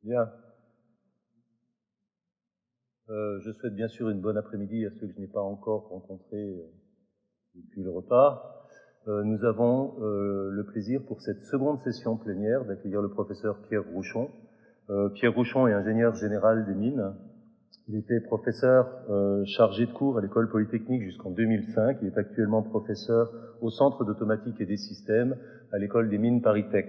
Bien. Je souhaite bien sûr une bonne après-midi à ceux que je n'ai pas encore rencontrés depuis le repas. Nous avons le plaisir pour cette seconde session plénière d'accueillir le professeur Pierre Rouchon. Pierre Rouchon est ingénieur général des mines. Il était professeur chargé de cours à l'école polytechnique jusqu'en 2005. Il est actuellement professeur au Centre d'automatique et des systèmes à l'école des mines Paris-Tech.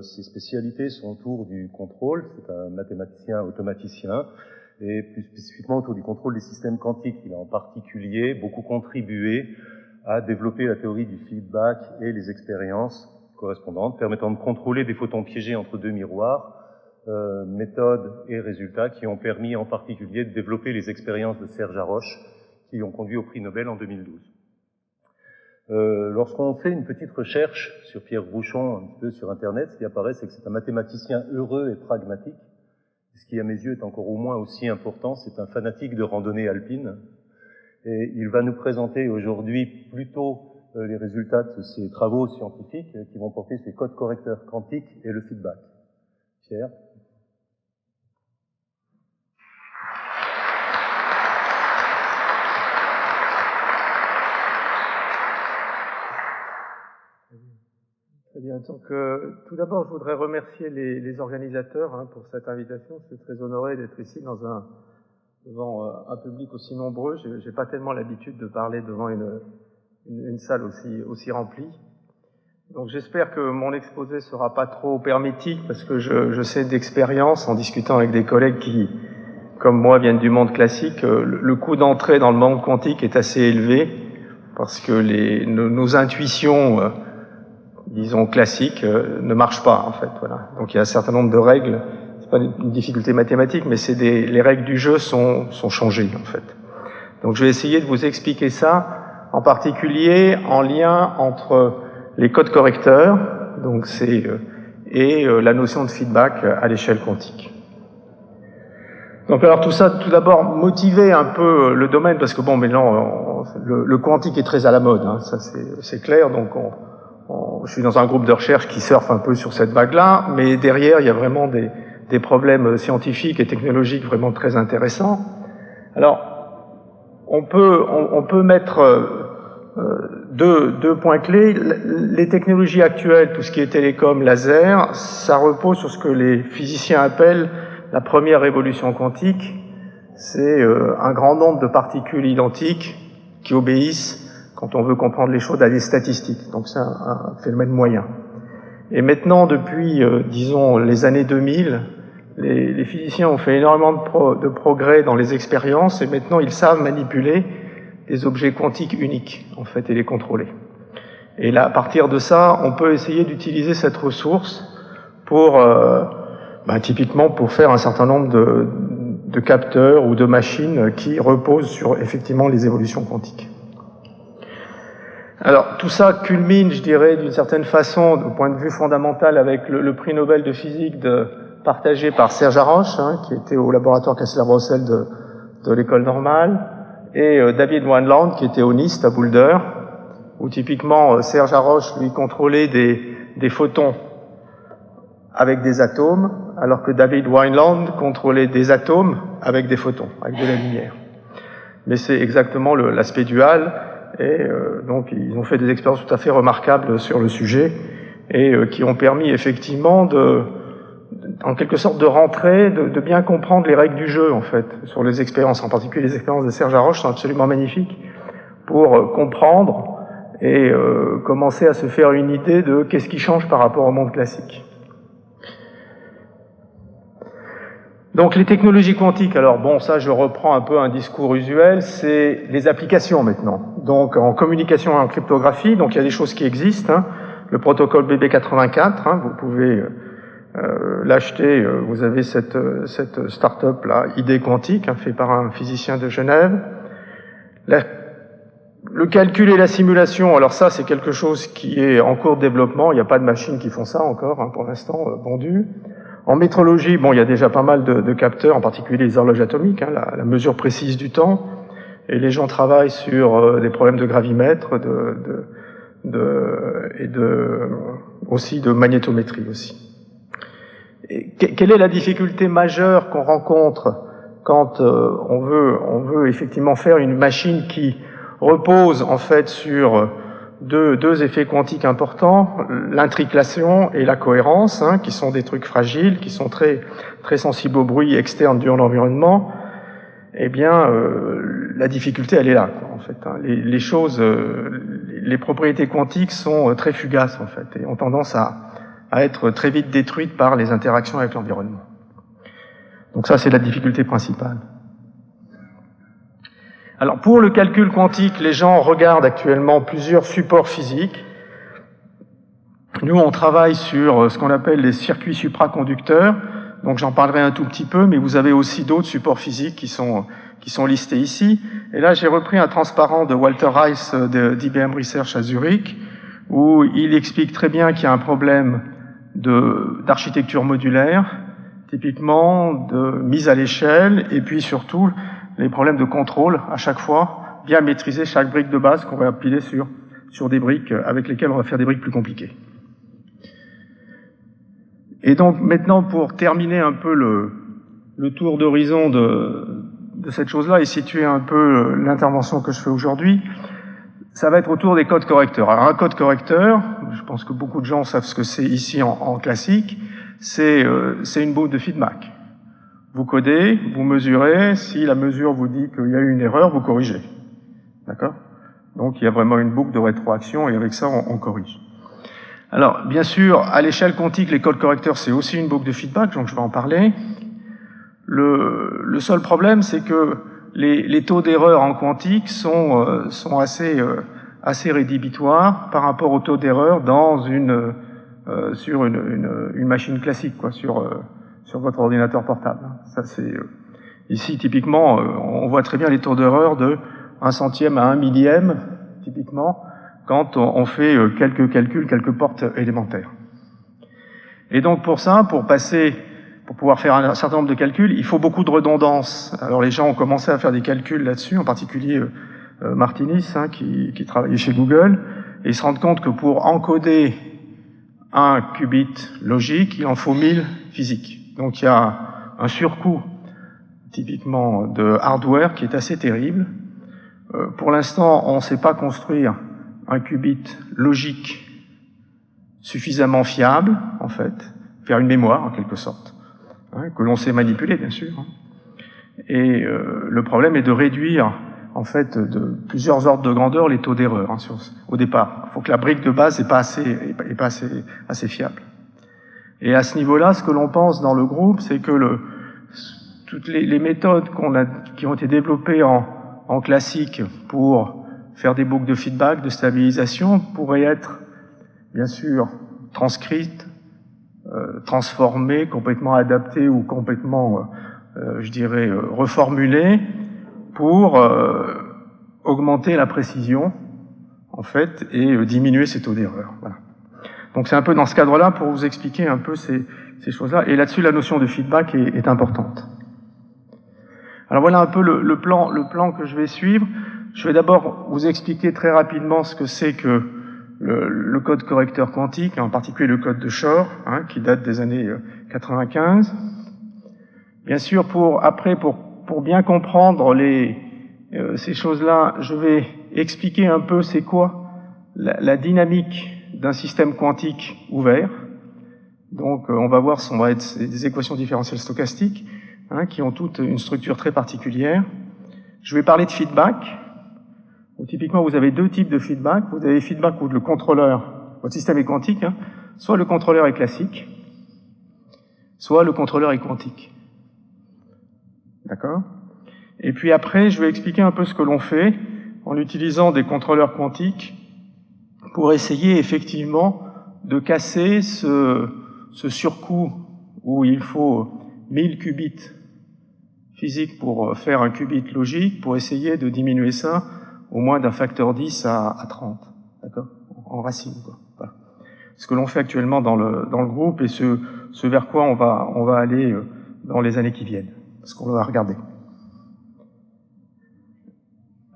Ses spécialités sont autour du contrôle. C'est un mathématicien automaticien et plus spécifiquement autour du contrôle des systèmes quantiques. Il a en particulier beaucoup contribué à développer la théorie du feedback et les expériences correspondantes permettant de contrôler des photons piégés entre deux miroirs, méthodes et résultats qui ont permis en particulier de développer les expériences de Serge Haroche qui ont conduit au prix Nobel en 2012. Lorsqu'on fait une petite recherche sur Pierre Rouchon un petit peu sur Internet, ce qui apparaît, c'est que c'est un mathématicien heureux et pragmatique. Ce qui, à mes yeux, est encore au moins aussi important, c'est un fanatique de randonnée alpine. Et il va nous présenter aujourd'hui plutôt les résultats de ses travaux scientifiques qui vont porter sur les codes correcteurs quantiques et le feedback. Pierre ? Très bien. Donc, tout d'abord, je voudrais remercier les organisateurs pour cette invitation. Je suis très honoré d'être ici devant un public aussi nombreux. J'ai pas tellement l'habitude de parler devant une salle aussi remplie. Donc, j'espère que mon exposé sera pas trop hermétique parce que je sais d'expérience en discutant avec des collègues qui, comme moi, viennent du monde classique. Le coût d'entrée dans le monde quantique est assez élevé parce que nos intuitions disons classiques, ne marchent pas en fait. Voilà. Donc il y a un certain nombre de règles. C'est pas une difficulté mathématique, mais c'est les règles du jeu sont changées en fait. Donc je vais essayer de vous expliquer ça, en particulier en lien entre les codes correcteurs, donc et la notion de feedback à l'échelle quantique. Donc alors tout ça, tout d'abord motiver un peu le domaine parce que bon, maintenant le quantique est très à la mode, hein, ça c'est clair. Donc je suis dans un groupe de recherche qui surfe un peu sur cette vague-là, mais derrière, il y a vraiment des problèmes scientifiques et technologiques vraiment très intéressants. Alors, on peut mettre deux points clés. Les technologies actuelles, tout ce qui est télécom, laser, ça repose sur ce que les physiciens appellent la première révolution quantique. C'est un grand nombre de particules identiques qui obéissent, quand on veut comprendre les choses, à des statistiques. Donc c'est un phénomène moyen. Et maintenant, depuis, disons, les années 2000, les physiciens ont fait énormément de progrès dans les expériences et maintenant ils savent manipuler des objets quantiques uniques, en fait, et les contrôler. Et là, à partir de ça, on peut essayer d'utiliser cette ressource pour, typiquement, pour faire un certain nombre de capteurs ou de machines qui reposent sur, effectivement, les évolutions quantiques. Alors, tout ça culmine, je dirais, d'une certaine façon, au point de vue fondamental, avec le prix Nobel de physique partagé par Serge Haroche, qui était au laboratoire Kessler-Brossel de l'école normale, et David Wineland, qui était au NIST à Boulder, où typiquement Serge Haroche lui contrôlait des photons avec des atomes, alors que David Wineland contrôlait des atomes avec des photons, avec de la lumière. Mais c'est exactement l'aspect dual. Et donc ils ont fait des expériences tout à fait remarquables sur le sujet et qui ont permis effectivement en quelque sorte de rentrer, de bien comprendre les règles du jeu en fait sur les expériences, en particulier les expériences de Serge Haroche sont absolument magnifiques pour comprendre et commencer à se faire une idée de qu'est-ce qui change par rapport au monde classique. Donc les technologies quantiques, alors bon, ça je reprends un peu un discours usuel, c'est les applications maintenant. Donc en communication et en cryptographie, donc il y a des choses qui existent, le protocole BB84, vous pouvez l'acheter, vous avez cette start-up là, ID Quantique, fait par un physicien de Genève. Le calcul et la simulation, alors ça c'est quelque chose qui est en cours de développement, il n'y a pas de machines qui font ça encore pour l'instant, vendues. En métrologie, bon, il y a déjà pas mal de capteurs, en particulier les horloges atomiques, la mesure précise du temps, et les gens travaillent sur des problèmes de gravimètre, aussi de magnétométrie aussi. Quelle est la difficulté majeure qu'on rencontre quand on veut effectivement faire une machine qui repose en fait sur deux effets quantiques importants, l'intriclation et la cohérence, hein, qui sont des trucs fragiles, qui sont très, très sensibles au bruit externe durant l'environnement. Eh bien, la difficulté, elle est là, quoi, en fait. Hein. Les choses, les propriétés quantiques sont très fugaces, en fait, et ont tendance à être très vite détruites par les interactions avec l'environnement. Donc ça, c'est la difficulté principale. Alors, pour le calcul quantique, les gens regardent actuellement plusieurs supports physiques. Nous, on travaille sur ce qu'on appelle les circuits supraconducteurs. Donc, j'en parlerai un tout petit peu, mais vous avez aussi d'autres supports physiques qui sont listés ici. Et là, j'ai repris un transparent de Walter Rice d'IBM Research à Zurich, où il explique très bien qu'il y a un problème d'architecture modulaire, typiquement de mise à l'échelle, et puis surtout les problèmes de contrôle à chaque fois, bien maîtriser chaque brique de base qu'on va empiler sur des briques avec lesquelles on va faire des briques plus compliquées. Et donc maintenant, pour terminer un peu le tour d'horizon de cette chose-là et situer un peu l'intervention que je fais aujourd'hui, ça va être autour des codes correcteurs. Alors un code correcteur, je pense que beaucoup de gens savent ce que c'est ici en classique, c'est une boucle de feedback. Vous codez, vous mesurez, si la mesure vous dit qu'il y a eu une erreur, vous corrigez. D'accord? Donc il y a vraiment une boucle de rétroaction et avec ça on corrige. Alors bien sûr, à l'échelle quantique, les codes correcteurs c'est aussi une boucle de feedback, donc je vais en parler. Le seul problème c'est que les taux d'erreur en quantique sont assez rédhibitoires par rapport au taux d'erreur sur une machine classique, quoi, sur votre ordinateur portable. Ça c'est ici typiquement, on voit très bien les taux d'erreur de 1 centième à 1 millième, typiquement, quand on fait quelques calculs, quelques portes élémentaires. Et donc pour ça, pour pouvoir faire un certain nombre de calculs, il faut beaucoup de redondance. Alors les gens ont commencé à faire des calculs là-dessus, en particulier Martinis, hein, qui travaillait chez Google, et ils se rendent compte que pour encoder un qubit logique, il en faut 1000 physiques. Donc il y a un surcoût typiquement de hardware qui est assez terrible. Pour l'instant, on ne sait pas construire un qubit logique suffisamment fiable, en fait, faire une mémoire en quelque sorte, hein, que l'on sait manipuler bien sûr. Hein. Et le problème est de réduire en fait de plusieurs ordres de grandeur les taux d'erreur hein, au départ. Il faut que la brique de base n'est pas assez fiable. Et à ce niveau-là, ce que l'on pense dans le groupe, c'est que toutes les méthodes qui ont été développées en classique pour faire des boucles de feedback, de stabilisation, pourraient être, bien sûr, transcrites, transformées, complètement adaptées ou complètement, je dirais, reformulées pour augmenter la précision, en fait, et diminuer ces taux d'erreur. Voilà. Donc c'est un peu dans ce cadre-là pour vous expliquer un peu ces choses-là. Et là-dessus, la notion de feedback est importante. Alors voilà un peu le plan que je vais suivre. Je vais d'abord vous expliquer très rapidement ce que c'est que le code correcteur quantique, en particulier le code de Shor, hein, qui date des années 95. Bien sûr, pour bien comprendre ces choses-là, je vais expliquer un peu c'est quoi la dynamique d'un système quantique ouvert. Donc on va voir, on va être des équations différentielles stochastiques, hein, qui ont toutes une structure très particulière. Je vais parler de feedback. Donc, typiquement, vous avez deux types de feedback. Vous avez feedback où le contrôleur, votre système est quantique, hein, soit le contrôleur est classique, soit le contrôleur est quantique. D'accord ? Et puis après, je vais expliquer un peu ce que l'on fait en utilisant des contrôleurs quantiques pour essayer effectivement de casser ce surcoût où il faut 1000 qubits physiques pour faire un qubit logique, pour essayer de diminuer ça au moins d'un facteur 10 à 30, d'accord, en racine, quoi. Voilà. Ce que l'on fait actuellement dans le groupe et ce vers quoi on va aller dans les années qui viennent, ce qu'on va regarder.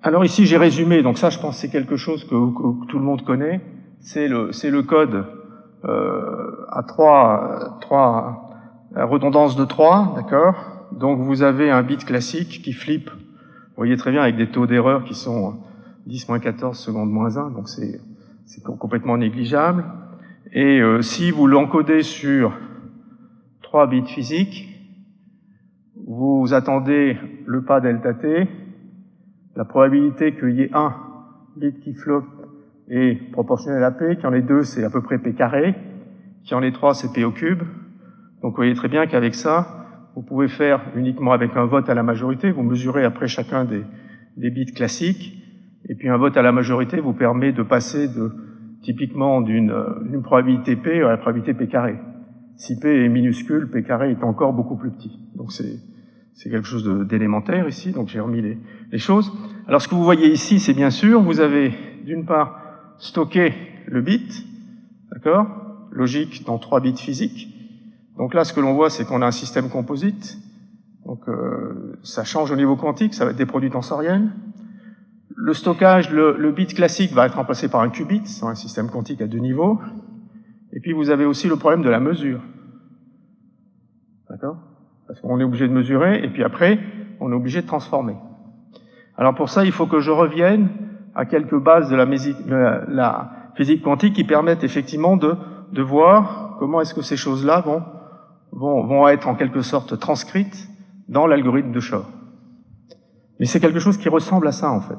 Alors ici j'ai résumé, donc ça je pense que c'est quelque chose que tout le monde connaît, c'est le code à redondance de 3, d'accord? Donc vous avez un bit classique qui flippe, vous voyez très bien, avec des taux d'erreur qui sont 10-14 secondes moins 1, donc c'est complètement négligeable. Et si vous l'encodez sur 3 bits physiques, vous attendez le pas delta t, la probabilité qu'il y ait un bit qui flotte est proportionnelle à p, qu'il y en ait 2, c'est à peu près p carré, qu'il y en ait 3, c'est p au cube. Donc vous voyez très bien qu'avec ça, vous pouvez faire uniquement avec un vote à la majorité, vous mesurez après chacun des bits classiques, et puis un vote à la majorité vous permet de passer typiquement d'une probabilité p à la probabilité p carré. Si p est minuscule, p carré est encore beaucoup plus petit. Donc c'est quelque chose d'élémentaire ici, donc j'ai remis les choses. Alors ce que vous voyez ici, c'est bien sûr, vous avez d'une part stocké le bit, d'accord, logique dans 3 bits physiques. Donc là, ce que l'on voit, c'est qu'on a un système composite. Donc ça change au niveau quantique, ça va être des produits tensoriels. Le stockage, le bit classique va être remplacé par un qubit, c'est un système quantique à 2 niveaux. Et puis vous avez aussi le problème de la mesure. D'accord? Parce qu'on est obligé de mesurer, et puis après, on est obligé de transformer. Alors pour ça, il faut que je revienne à quelques bases de la physique quantique qui permettent effectivement de voir comment est-ce que ces choses-là vont être en quelque sorte transcrites dans l'algorithme de Shor. Mais c'est quelque chose qui ressemble à ça, en fait.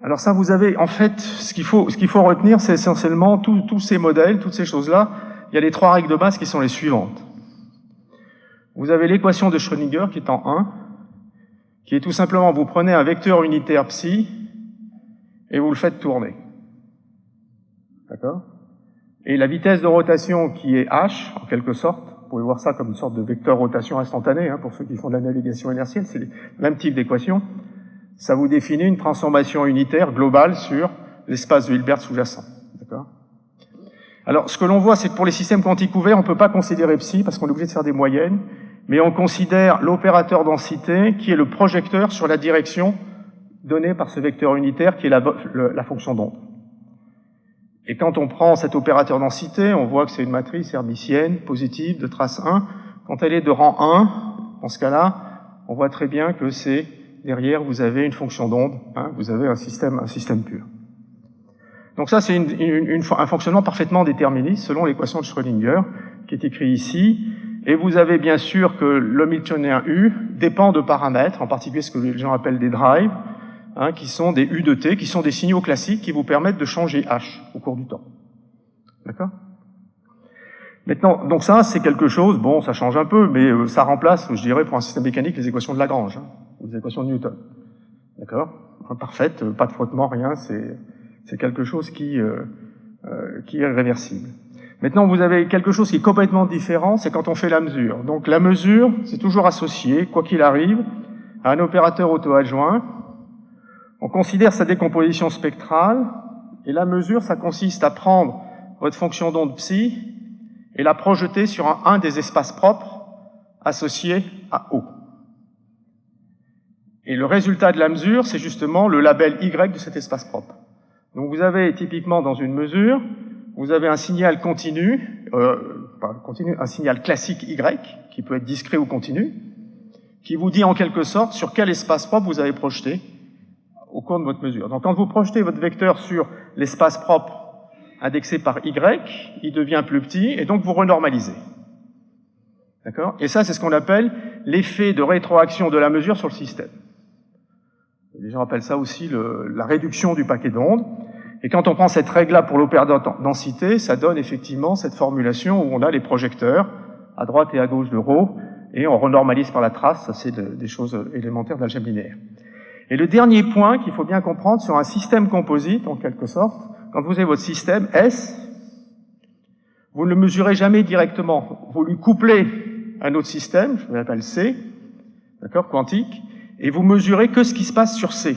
Alors ça, vous avez, en fait, ce qu'il faut retenir, c'est essentiellement tous ces modèles, toutes ces choses-là. Il y a les 3 règles de base qui sont les suivantes. Vous avez l'équation de Schrödinger qui est en 1, qui est tout simplement, vous prenez un vecteur unitaire psi et vous le faites tourner. D'accord? Et la vitesse de rotation qui est h, en quelque sorte, vous pouvez voir ça comme une sorte de vecteur rotation instantanée, pour ceux qui font de la navigation inertielle, c'est le même type d'équation. Ça vous définit une transformation unitaire globale sur l'espace de Hilbert sous-jacent. D'accord? Alors, ce que l'on voit, c'est que pour les systèmes quantiques ouverts, on ne peut pas considérer psi, parce qu'on est obligé de faire des moyennes, mais on considère l'opérateur densité qui est le projecteur sur la direction donnée par ce vecteur unitaire qui est la fonction d'onde. Et quand on prend cet opérateur densité, on voit que c'est une matrice hermitienne, positive, de trace 1. Quand elle est de rang 1, dans ce cas-là, on voit très bien que c'est, derrière, vous avez une fonction d'onde, vous avez un système pur. Donc ça, c'est un fonctionnement parfaitement déterministe, selon l'équation de Schrödinger, qui est écrit ici. Et vous avez bien sûr que le Hamiltonien U dépend de paramètres, en particulier ce que les gens appellent des drives, qui sont des U de t, qui sont des signaux classiques qui vous permettent de changer H au cours du temps. D'accord? Maintenant, donc ça, c'est quelque chose, bon, ça change un peu, mais ça remplace, je dirais, pour un système mécanique, les équations de Lagrange, ou les équations de Newton. D'accord? Parfaite, pas de frottement, rien, c'est quelque chose qui est réversible. Maintenant, vous avez quelque chose qui est complètement différent, c'est quand on fait la mesure. Donc la mesure, c'est toujours associé, quoi qu'il arrive, à un opérateur auto-adjoint. On considère sa décomposition spectrale, et la mesure, ça consiste à prendre votre fonction d'onde psi et la projeter sur un des espaces propres associés à O. Et le résultat de la mesure, c'est justement le label Y de cet espace propre. Donc vous avez typiquement dans une mesure, vous avez un signal continu, un signal classique Y, qui peut être discret ou continu, qui vous dit en quelque sorte sur quel espace propre vous avez projeté au cours de votre mesure. Donc quand vous projetez votre vecteur sur l'espace propre indexé par Y, il devient plus petit, et donc vous renormalisez. D'accord? Et ça, c'est ce qu'on appelle l'effet de rétroaction de la mesure sur le système. Les gens appellent ça aussi la réduction du paquet d'ondes. Et quand on prend cette règle-là pour l'opérateur densité, ça donne effectivement cette formulation où on a les projecteurs à droite et à gauche de ρ, et on renormalise par la trace, ça c'est des choses élémentaires d'algèbre linéaire. Et le dernier point qu'il faut bien comprendre sur un système composite, en quelque sorte, quand vous avez votre système S, vous ne le mesurez jamais directement. Vous lui couplez un autre système, je l'appelle C, d'accord, quantique, et vous mesurez que ce qui se passe sur C.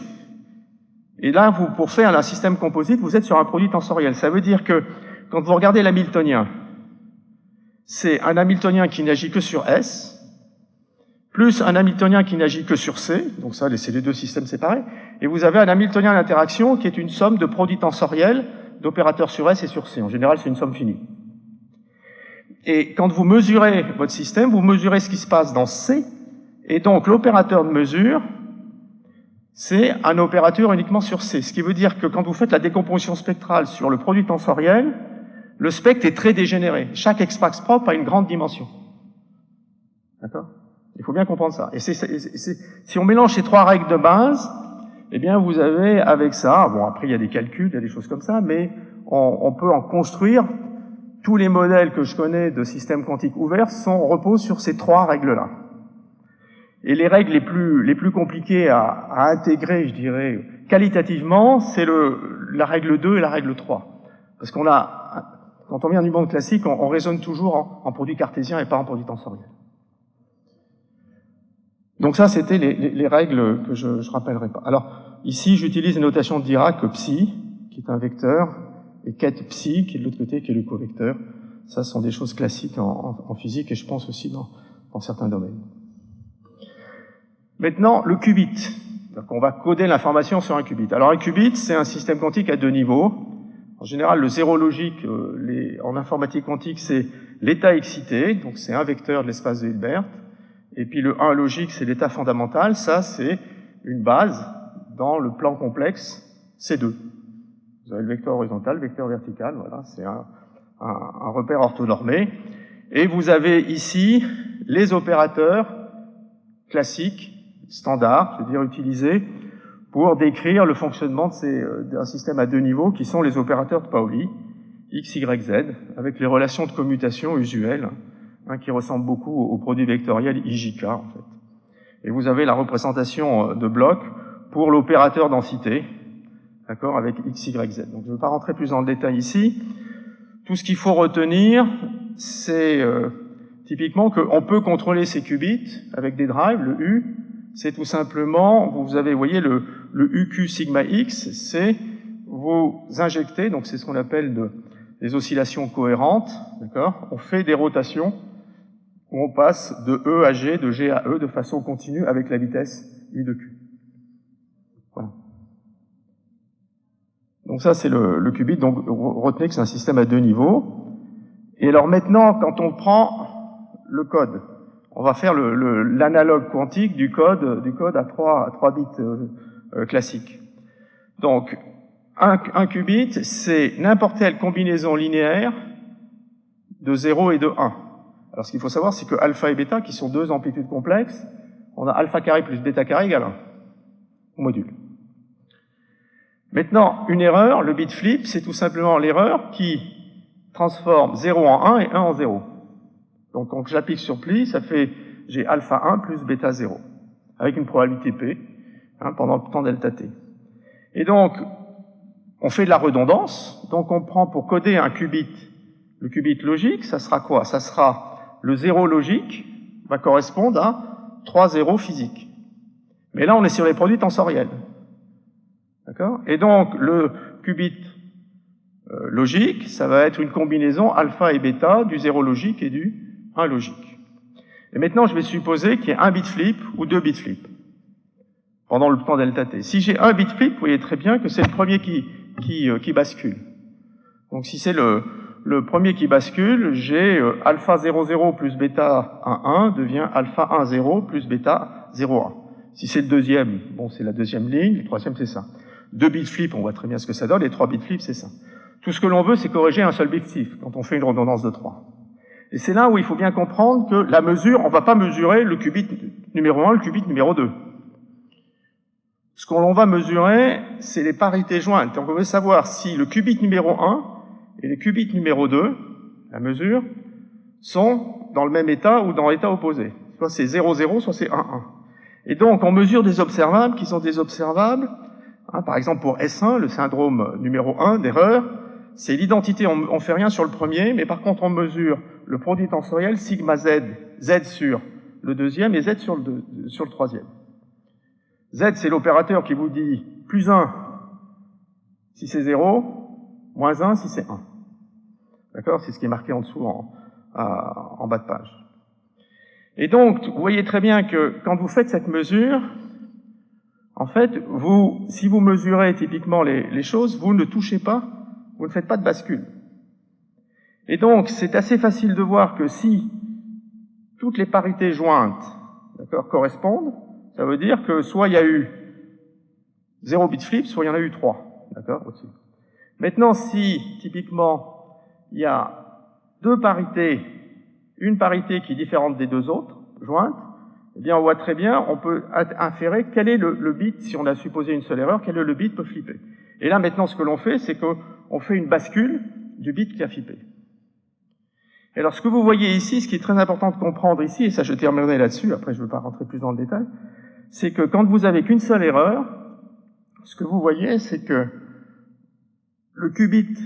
Et là, pour faire un système composite, vous êtes sur un produit tensoriel. Ça veut dire que, quand vous regardez l'hamiltonien, c'est un hamiltonien qui n'agit que sur S, plus un hamiltonien qui n'agit que sur C, donc ça, c'est les deux systèmes séparés, et vous avez un hamiltonien d'interaction qui est une somme de produits tensoriels d'opérateurs sur S et sur C. En général, c'est une somme finie. Et quand vous mesurez votre système, vous mesurez ce qui se passe dans C, et donc l'opérateur de mesure, c'est un opérateur uniquement sur C. Ce qui veut dire que quand vous faites la décomposition spectrale sur le produit tensoriel, le spectre est très dégénéré. Chaque espace propre a une grande dimension. D'accord? Il faut bien comprendre ça. Et si on mélange ces trois règles de base, eh bien vous avez avec ça, bon après il y a des calculs, il y a des choses comme ça, mais on peut en construire. Tous les modèles que je connais de systèmes quantiques ouverts reposent sur ces trois règles-là. Et les règles les plus compliquées à intégrer, je dirais, qualitativement, c'est la règle 2 et la règle 3. Parce quand on vient du monde classique, on raisonne toujours en produit cartésien et pas en produit tensoriel. Donc ça, c'était les règles que je rappellerai pas. Alors, ici, j'utilise la notation de Dirac psi, qui est un vecteur, et ket psi, qui est de l'autre côté, qui est le covecteur. Ça, ce sont des choses classiques en physique, et je pense aussi dans certains domaines. Maintenant, le qubit. Donc, on va coder l'information sur un qubit. Alors, un qubit, c'est un système quantique à deux niveaux. En général, le zéro logique, en informatique quantique, c'est l'état excité, donc c'est un vecteur de l'espace de Hilbert. Et puis le 1 logique, c'est l'état fondamental. Ça, c'est une base dans le plan complexe C2. Vous avez le vecteur horizontal, le vecteur vertical, voilà, c'est un repère orthonormé. Et vous avez ici les opérateurs classiques, standards, c'est-à-dire utilisés pour décrire le fonctionnement d'un système à deux niveaux, qui sont les opérateurs de Pauli, X, Y, Z, avec les relations de commutation usuelles, qui ressemblent beaucoup au produit vectoriel IJK, en fait. Et vous avez la représentation de blocs pour l'opérateur densité, d'accord, avec X, Y, Z. Donc je ne vais pas rentrer plus dans le détail ici. Tout ce qu'il faut retenir, c'est typiquement qu'on peut contrôler ces qubits avec des drives, le U, c'est tout simplement, vous avez, vous voyez, le UQ sigma X, c'est vous injectez, donc c'est ce qu'on appelle des oscillations cohérentes, d'accord. On fait des rotations où on passe de E à G, de G à E, de façon continue avec la vitesse U de Q. Voilà. Donc ça, c'est le qubit. Donc retenez que c'est un système à deux niveaux. Et alors maintenant, quand on prend le code, on va faire l'analogue quantique du code à 3 bits classiques. Donc, un qubit, c'est n'importe quelle combinaison linéaire de 0 et de 1. Alors, ce qu'il faut savoir, c'est que alpha et bêta, qui sont deux amplitudes complexes, on a alpha carré plus bêta carré égale 1, au module. Maintenant, une erreur, le bit flip, c'est tout simplement l'erreur qui transforme 0 en 1 et 1 en 0. Donc, quand j'applique sur pli, ça fait, j'ai alpha 1 plus bêta 0, avec une probabilité P, pendant le temps delta T. Et donc, on fait de la redondance, donc on prend pour coder un qubit, le qubit logique, ça sera quoi? Ça sera le 0 logique, va correspondre à 3 zéros physiques. Mais là, on est sur les produits tensoriels. D'accord? Et donc, le qubit logique, ça va être une combinaison alpha et bêta du 0 logique et du 1 logique. Et maintenant, je vais supposer qu'il y ait un bit flip ou deux bits flip pendant le temps delta t. Si j'ai un bit flip, vous voyez très bien que c'est le premier qui bascule. Donc si c'est le premier qui bascule, j'ai alpha 0, 0 plus bêta 1, 1 devient alpha 1, 0 plus bêta 0, 1. Si c'est le deuxième, bon, c'est la deuxième ligne, le troisième, c'est ça. Deux bits flip, on voit très bien ce que ça donne, et trois bits flip, c'est ça. Tout ce que l'on veut, c'est corriger un seul bit flip quand on fait une redondance de 3. Et c'est là où il faut bien comprendre que la mesure, on ne va pas mesurer le qubit numéro 1, le qubit numéro 2. Ce qu'on va mesurer, c'est les parités jointes. Donc on veut savoir si le qubit numéro 1 et le qubit numéro 2, la mesure, sont dans le même état ou dans l'état opposé. Soit c'est 0, 0, soit c'est 1, 1. Et donc on mesure des observables qui sont des observables, par exemple pour S1, le syndrome numéro 1 d'erreur, c'est l'identité, on fait rien sur le premier, mais par contre on mesure le produit tensoriel sigma Z, Z sur le deuxième et Z sur le troisième. Z, c'est l'opérateur qui vous dit plus 1 si c'est 0, moins 1 si c'est 1. D'accord? C'est ce qui est marqué en dessous en bas de page. Et donc, vous voyez très bien que quand vous faites cette mesure, en fait, si vous mesurez typiquement les choses, vous ne touchez pas, vous ne faites pas de bascule. Et donc, c'est assez facile de voir que si toutes les parités jointes, d'accord, correspondent, ça veut dire que soit il y a eu 0 bit flip, soit il y en a eu 3, d'accord, au-dessus. Maintenant, si, typiquement, il y a deux parités, une parité qui est différente des deux autres, jointes, eh bien, on voit très bien, on peut inférer quel est le bit, si on a supposé une seule erreur, quel est le bit peut flipper. Et là, maintenant, ce que l'on fait, c'est qu'on fait une bascule du bit qui a flippé. Et alors, ce que vous voyez ici, ce qui est très important de comprendre ici, et ça, je terminerai là-dessus, après, je ne veux pas rentrer plus dans le détail, c'est que quand vous avez qu'une seule erreur, ce que vous voyez, c'est que le qubit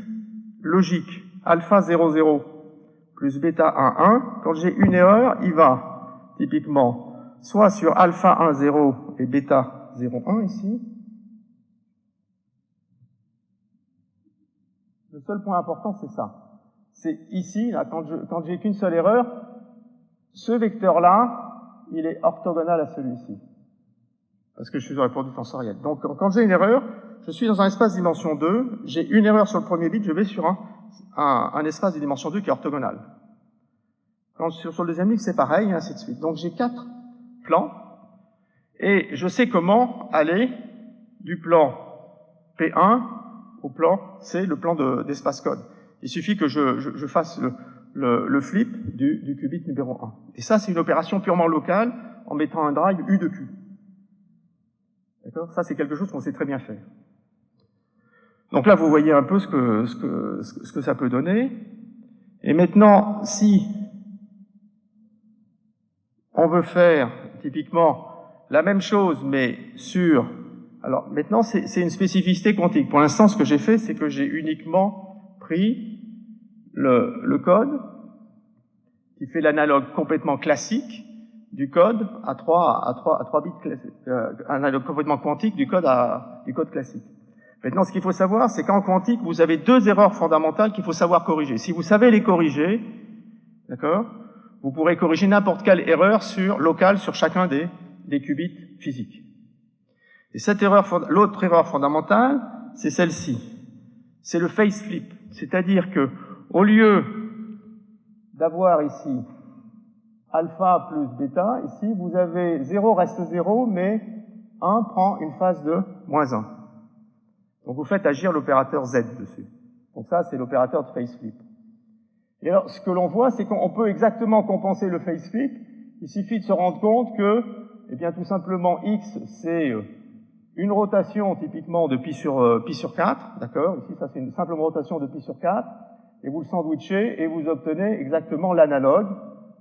logique alpha 00 plus bêta 1,1, quand j'ai une erreur, il va typiquement soit sur alpha 1,0 et bêta 0,1 ici. Le seul point important, c'est ça. C'est ici, là, quand j'ai qu'une seule erreur, ce vecteur-là, il est orthogonal à celui-ci. Parce que je suis dans la produit tensorielle. Donc, quand j'ai une erreur, je suis dans un espace dimension 2, j'ai une erreur sur le premier bit, je vais sur un espace de dimension 2 qui est orthogonal. Quand je suis sur le deuxième bit, c'est pareil, et ainsi de suite. Donc, j'ai 4 plans, et je sais comment aller du plan P1 au plan C, le plan d'espace code. Il suffit que je fasse le flip du qubit numéro 1. Et ça, c'est une opération purement locale, en mettant un drive U de Q. D'accord? Ça, c'est quelque chose qu'on sait très bien faire. Donc là, vous voyez un peu ce que ça peut donner. Et maintenant, si on veut faire, typiquement, la même chose, mais sur... Alors, maintenant, c'est une spécificité quantique. Pour l'instant, ce que j'ai fait, c'est que j'ai uniquement pris le code qui fait l'analogue complètement classique du code à 3 bits, un analogue complètement quantique du code classique. Maintenant, ce qu'il faut savoir, c'est qu'en quantique, vous avez deux erreurs fondamentales qu'il faut savoir corriger. Si vous savez les corriger, d'accord, vous pourrez corriger n'importe quelle erreur locale sur chacun des qubits physiques. Et l'autre erreur fondamentale, c'est celle-ci. C'est le phase flip. C'est-à-dire que, au lieu d'avoir ici alpha plus bêta, ici, vous avez 0 reste 0, mais 1 prend une phase de moins 1. Donc, vous faites agir l'opérateur Z dessus. Donc ça, c'est l'opérateur de phase flip. Et alors, ce que l'on voit, c'est qu'on peut exactement compenser le phase flip. Il suffit de se rendre compte que, eh bien, tout simplement, X, c'est une rotation typiquement de pi sur 4, d'accord? Ici, ça, c'est une simple rotation de pi sur 4. Et vous le sandwichez et vous obtenez exactement l'analogue,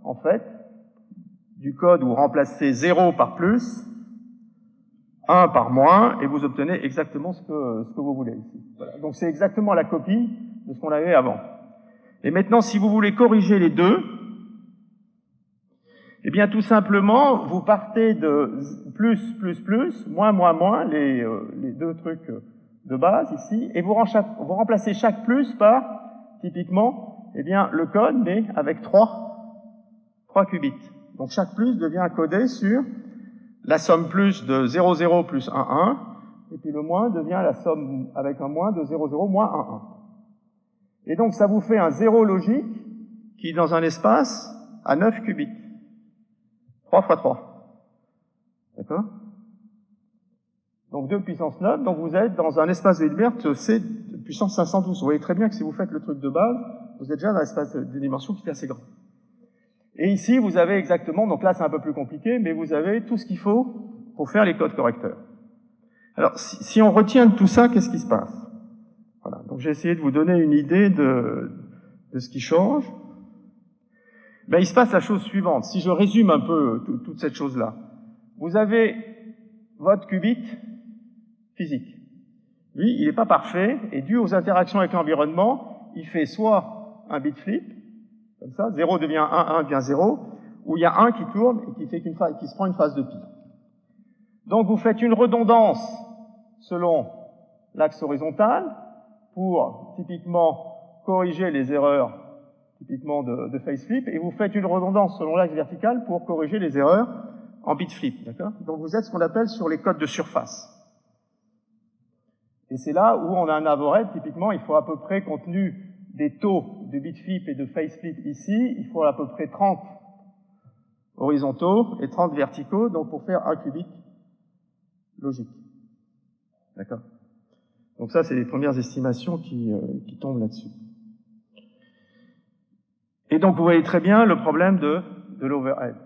en fait, du code où vous remplacez 0 par plus, 1 par moins, et vous obtenez exactement ce que vous voulez ici. Voilà. Donc c'est exactement la copie de ce qu'on avait avant. Et maintenant, si vous voulez corriger les deux, eh bien tout simplement, vous partez de plus, moins, les deux trucs de base ici, et vous remplacez chaque plus par, typiquement, eh bien le code, mais avec 3 qubits. Donc chaque plus devient codé sur la somme plus de 0, 0 plus 1, 1, et puis le moins devient la somme avec un moins de 0, 0 moins 1, 1. Et donc ça vous fait un 0 logique qui est dans un espace à 9 qubits. 3 fois 3. D'accord? Donc 2 puissance 9, donc vous êtes dans un espace de Hilbert, c'est puissance 512. Vous voyez très bien que si vous faites le truc de base, vous êtes déjà dans l'espace de dimension qui est assez grand. Et ici, vous avez exactement, donc là c'est un peu plus compliqué, mais vous avez tout ce qu'il faut pour faire les codes correcteurs. Alors, si on retient de tout ça, qu'est-ce qui se passe? Voilà, donc j'ai essayé de vous donner une idée de ce qui change. Ben, il se passe la chose suivante. Si je résume un peu toute cette chose-là, vous avez votre qubit physique. Lui, il n'est pas parfait, et dû aux interactions avec l'environnement, il fait soit un bit flip, comme ça, 0 devient 1, 1 devient 0, ou il y a 1 qui tourne et qui se prend une phase de pi. Donc vous faites une redondance selon l'axe horizontal pour typiquement corriger les erreurs typiquement de phase flip, et vous faites une redondance selon l'axe vertical pour corriger les erreurs en bit flip. D'accord? Donc vous êtes ce qu'on appelle sur les codes de surface. Et c'est là où on a un average, typiquement, il faut à peu près, compte tenu des taux de bit flip et de phase flip ici, il faut à peu près 30 horizontaux et 30 verticaux, donc pour faire un qubit logique. D'accord? Donc ça, c'est les premières estimations qui tombent là-dessus. Et donc, vous voyez très bien le problème de l'overhead.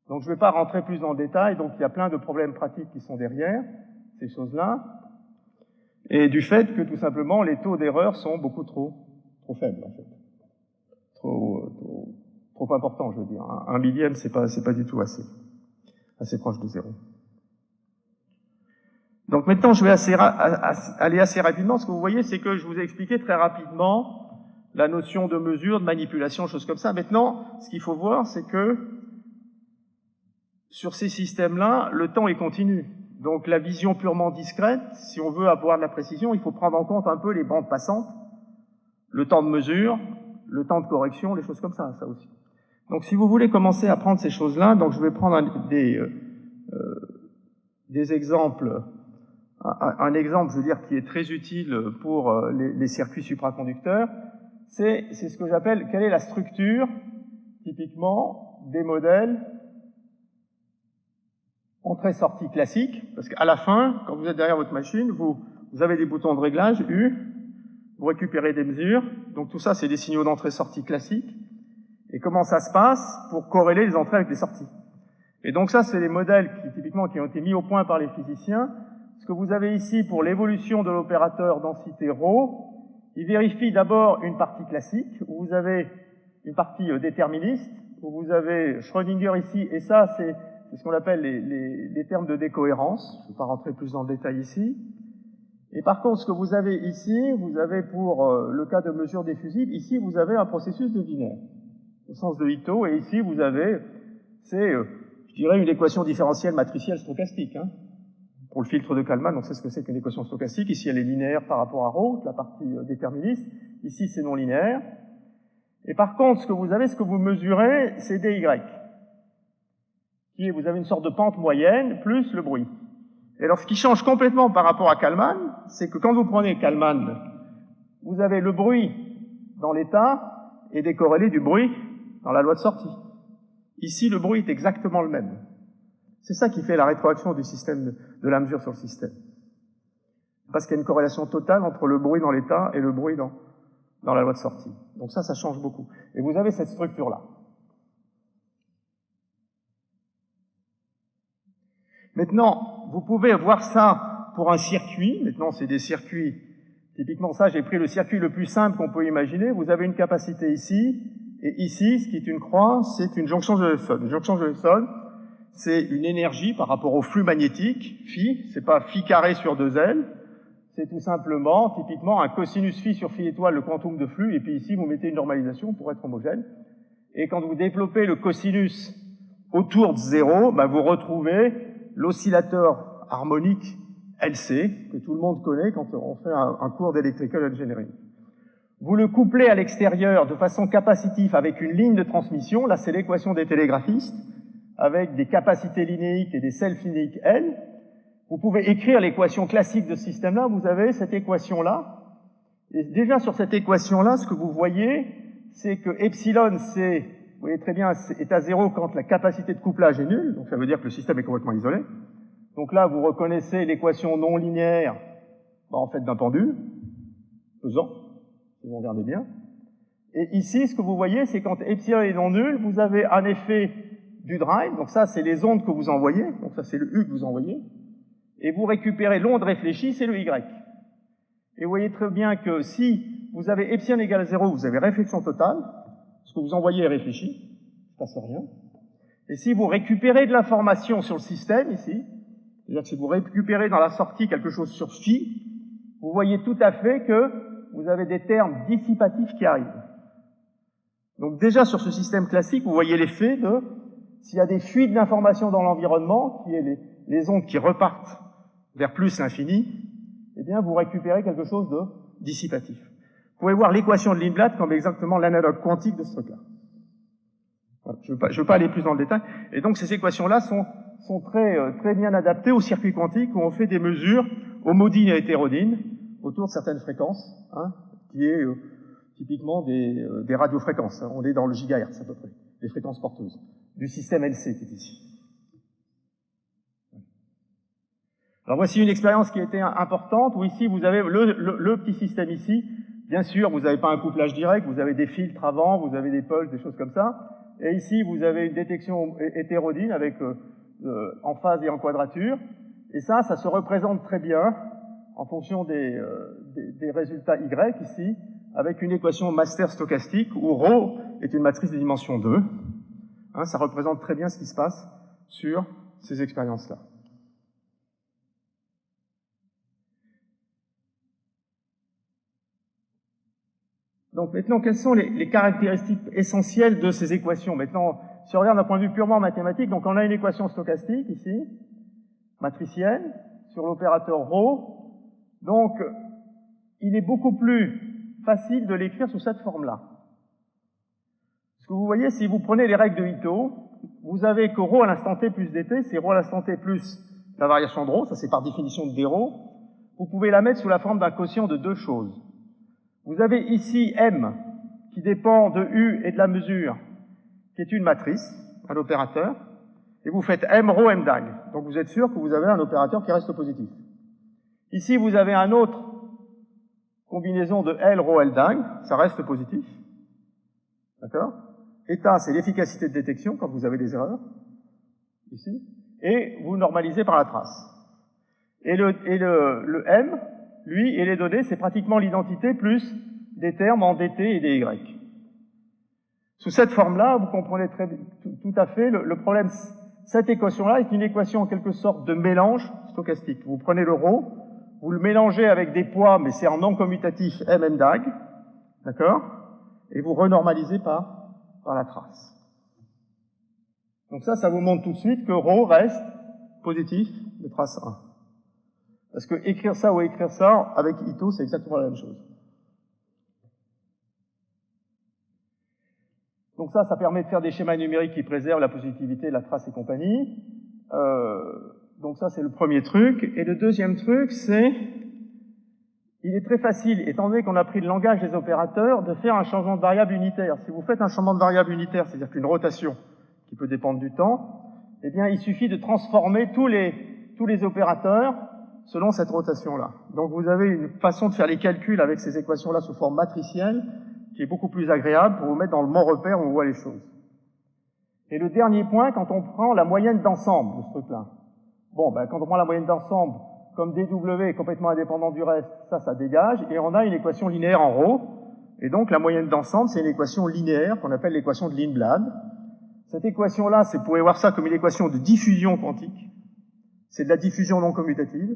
Donc, je ne vais pas rentrer plus dans le détail. Donc, il y a plein de problèmes pratiques qui sont derrière ces choses-là. Et du fait que, tout simplement, les taux d'erreur sont beaucoup trop faibles, en fait. Trop importants, je veux dire. Un millième, c'est pas du tout assez proche de zéro. Donc maintenant, je vais aller assez rapidement. Ce que vous voyez, c'est que je vous ai expliqué très rapidement la notion de mesure, de manipulation, choses comme ça. Maintenant, ce qu'il faut voir, c'est que sur ces systèmes-là, le temps est continu. Donc la vision purement discrète, si on veut avoir de la précision, il faut prendre en compte un peu les bandes passantes, le temps de mesure, le temps de correction, les choses comme ça aussi. Donc si vous voulez commencer à prendre ces choses-là, donc je vais prendre des exemples. Un exemple, je veux dire, qui est très utile pour les circuits supraconducteurs, c'est ce que j'appelle, quelle est la structure, typiquement, des modèles entrée-sortie classiques, parce qu'à la fin, quand vous êtes derrière votre machine, vous avez des boutons de réglage, U, vous récupérez des mesures, donc tout ça, c'est des signaux d'entrée-sortie classiques, et comment ça se passe pour corréler les entrées avec les sorties. Et donc ça, c'est les modèles qui ont été mis au point par les physiciens. Ce que vous avez ici pour l'évolution de l'opérateur densité ρ, il vérifie d'abord une partie classique, où vous avez une partie déterministe, où vous avez Schrödinger ici, et ça, c'est ce qu'on appelle les termes de décohérence. Je ne vais pas rentrer plus dans le détail ici. Et par contre, ce que vous avez ici, vous avez pour le cas de mesure diffusive, ici, vous avez un processus de Wiener, au sens de Ito, et ici, vous avez, je dirais, une équation différentielle matricielle stochastique, hein. Pour le filtre de Kalman, on sait ce que c'est qu'une équation stochastique. Ici, elle est linéaire par rapport à ρ, la partie déterministe. Ici, c'est non linéaire. Et par contre, ce que vous mesurez, c'est dy. Vous avez une sorte de pente moyenne, plus le bruit. Et alors, ce qui change complètement par rapport à Kalman, c'est que quand vous prenez Kalman, vous avez le bruit dans l'état et décorrélé du bruit dans la loi de sortie. Ici, le bruit est exactement le même. C'est ça qui fait la rétroaction du système de la mesure sur le système. Parce qu'il y a une corrélation totale entre le bruit dans l'état et le bruit dans la loi de sortie. Donc ça change beaucoup. Et vous avez cette structure-là. Maintenant, vous pouvez voir ça pour un circuit. Maintenant, c'est des circuits. Typiquement, ça, j'ai pris le circuit le plus simple qu'on peut imaginer. Vous avez une capacité ici, et ici, ce qui est une croix, c'est une jonction Josephson. Une jonction Josephson, c'est une énergie par rapport au flux magnétique, phi, c'est pas phi carré sur 2L, c'est tout simplement, typiquement, un cosinus phi sur phi étoile, le quantum de flux, et puis ici, vous mettez une normalisation pour être homogène. Et quand vous développez le cosinus autour de 0, ben vous retrouvez l'oscillateur harmonique LC, que tout le monde connaît quand on fait un cours d'electrical engineering. Vous le couplez à l'extérieur de façon capacitive avec une ligne de transmission, là c'est l'équation des télégraphistes, avec des capacités linéiques et des self-linéiques L. Vous pouvez écrire l'équation classique de ce système-là, vous avez cette équation-là. Et déjà sur cette équation-là, ce que vous voyez, c'est que epsilon, vous voyez très bien, est à 0 quand la capacité de couplage est nulle, donc ça veut dire que le système est complètement isolé. Donc là, vous reconnaissez l'équation non linéaire, en fait, d'un pendule, pesant, si vous regardez bien. Et ici, ce que vous voyez, c'est quand epsilon est non nul, vous avez un effet du drive, donc ça, c'est les ondes que vous envoyez, donc ça, c'est le U que vous envoyez, et vous récupérez l'onde réfléchie, c'est le Y. Et vous voyez très bien que si vous avez epsilon égale 0, vous avez réflexion totale, ce que vous envoyez est réfléchi, il ne se passe rien. Et si vous récupérez de l'information sur le système, ici, c'est-à-dire que si vous récupérez dans la sortie quelque chose sur phi, vous voyez tout à fait que vous avez des termes dissipatifs qui arrivent. Donc déjà sur ce système classique, vous voyez l'effet de, s'il y a des fuites d'informations dans l'environnement, qui est les ondes qui repartent vers plus l'infini, eh bien vous récupérez quelque chose de dissipatif. Vous pouvez voir l'équation de Lindblad comme exactement l'analogue quantique de ce truc-là. Voilà, je ne veux pas aller plus dans le détail. Et donc ces équations-là sont très bien adaptées au circuit quantique où on fait des mesures homodines et hétérodines autour de certaines fréquences, hein, qui est typiquement des radiofréquences. On est dans le gigahertz à peu près, les fréquences porteuses, du système LC qui est ici. Alors voici une expérience qui a été importante, où ici vous avez le petit système ici. Bien sûr, vous n'avez pas un couplage direct, vous avez des filtres avant, vous avez des pulses, des choses comme ça. Et ici, vous avez une détection hétérodyne avec en phase et en quadrature. Et ça se représente très bien en fonction des résultats Y ici, avec une équation master stochastique où ρ est une matrice de dimension 2. Hein, ça représente très bien ce qui se passe sur ces expériences-là. Donc maintenant, quelles sont les caractéristiques essentielles de ces équations? Maintenant, si on regarde d'un point de vue purement mathématique, donc on a une équation stochastique ici, matricielle, sur l'opérateur ρ. Donc, il est beaucoup plus facile de l'écrire sous cette forme-là. Parce que vous voyez, si vous prenez les règles de Ito, vous avez que ρ à l'instant t plus dt, c'est ρ à l'instant t plus la variation de ρ, ça c'est par définition de dρ. Vous pouvez la mettre sous la forme d'un quotient de deux choses. Vous avez ici M, qui dépend de U et de la mesure, qui est une matrice, un opérateur, et vous faites M ρ M dag. Donc vous êtes sûr que vous avez un opérateur qui reste positif. Ici, vous avez un autre combinaison de L ρ L dag, ça reste positif. D'accord? Eta, c'est l'efficacité de détection quand vous avez des erreurs, ici, et vous normalisez par la trace. Et le M, lui, et les données, c'est pratiquement l'identité plus des termes en dt et des y. Sous cette forme-là, vous comprenez tout à fait le problème. Cette équation-là est une équation en quelque sorte de mélange stochastique. Vous prenez le ρ, vous le mélangez avec des poids, mais c'est en non commutatif M, M dag, d'accord? Et vous renormalisez par la trace. Donc ça vous montre tout de suite que ρ reste positif de trace 1. Parce que écrire ça ou écrire ça, avec Ito, c'est exactement la même chose. Donc ça permet de faire des schémas numériques qui préservent la positivité, la trace et compagnie. Donc ça, c'est le premier truc. Et le deuxième truc, c'est, il est très facile, étant donné qu'on a pris le langage des opérateurs, de faire un changement de variable unitaire. Si vous faites un changement de variable unitaire, c'est-à-dire qu'une rotation qui peut dépendre du temps, eh bien, il suffit de transformer tous les opérateurs selon cette rotation-là. Donc vous avez une façon de faire les calculs avec ces équations-là sous forme matricielle qui est beaucoup plus agréable pour vous mettre dans le bon repère où on voit les choses. Et le dernier point, quand on prend la moyenne d'ensemble de ce truc-là. Bon, ben, quand on prend la moyenne d'ensemble, comme dW est complètement indépendant du reste, ça dégage, et on a une équation linéaire en ρ, et donc la moyenne d'ensemble, c'est une équation linéaire qu'on appelle l'équation de Lindblad. Cette équation-là, vous pouvez voir ça comme une équation de diffusion quantique. C'est de la diffusion non commutative,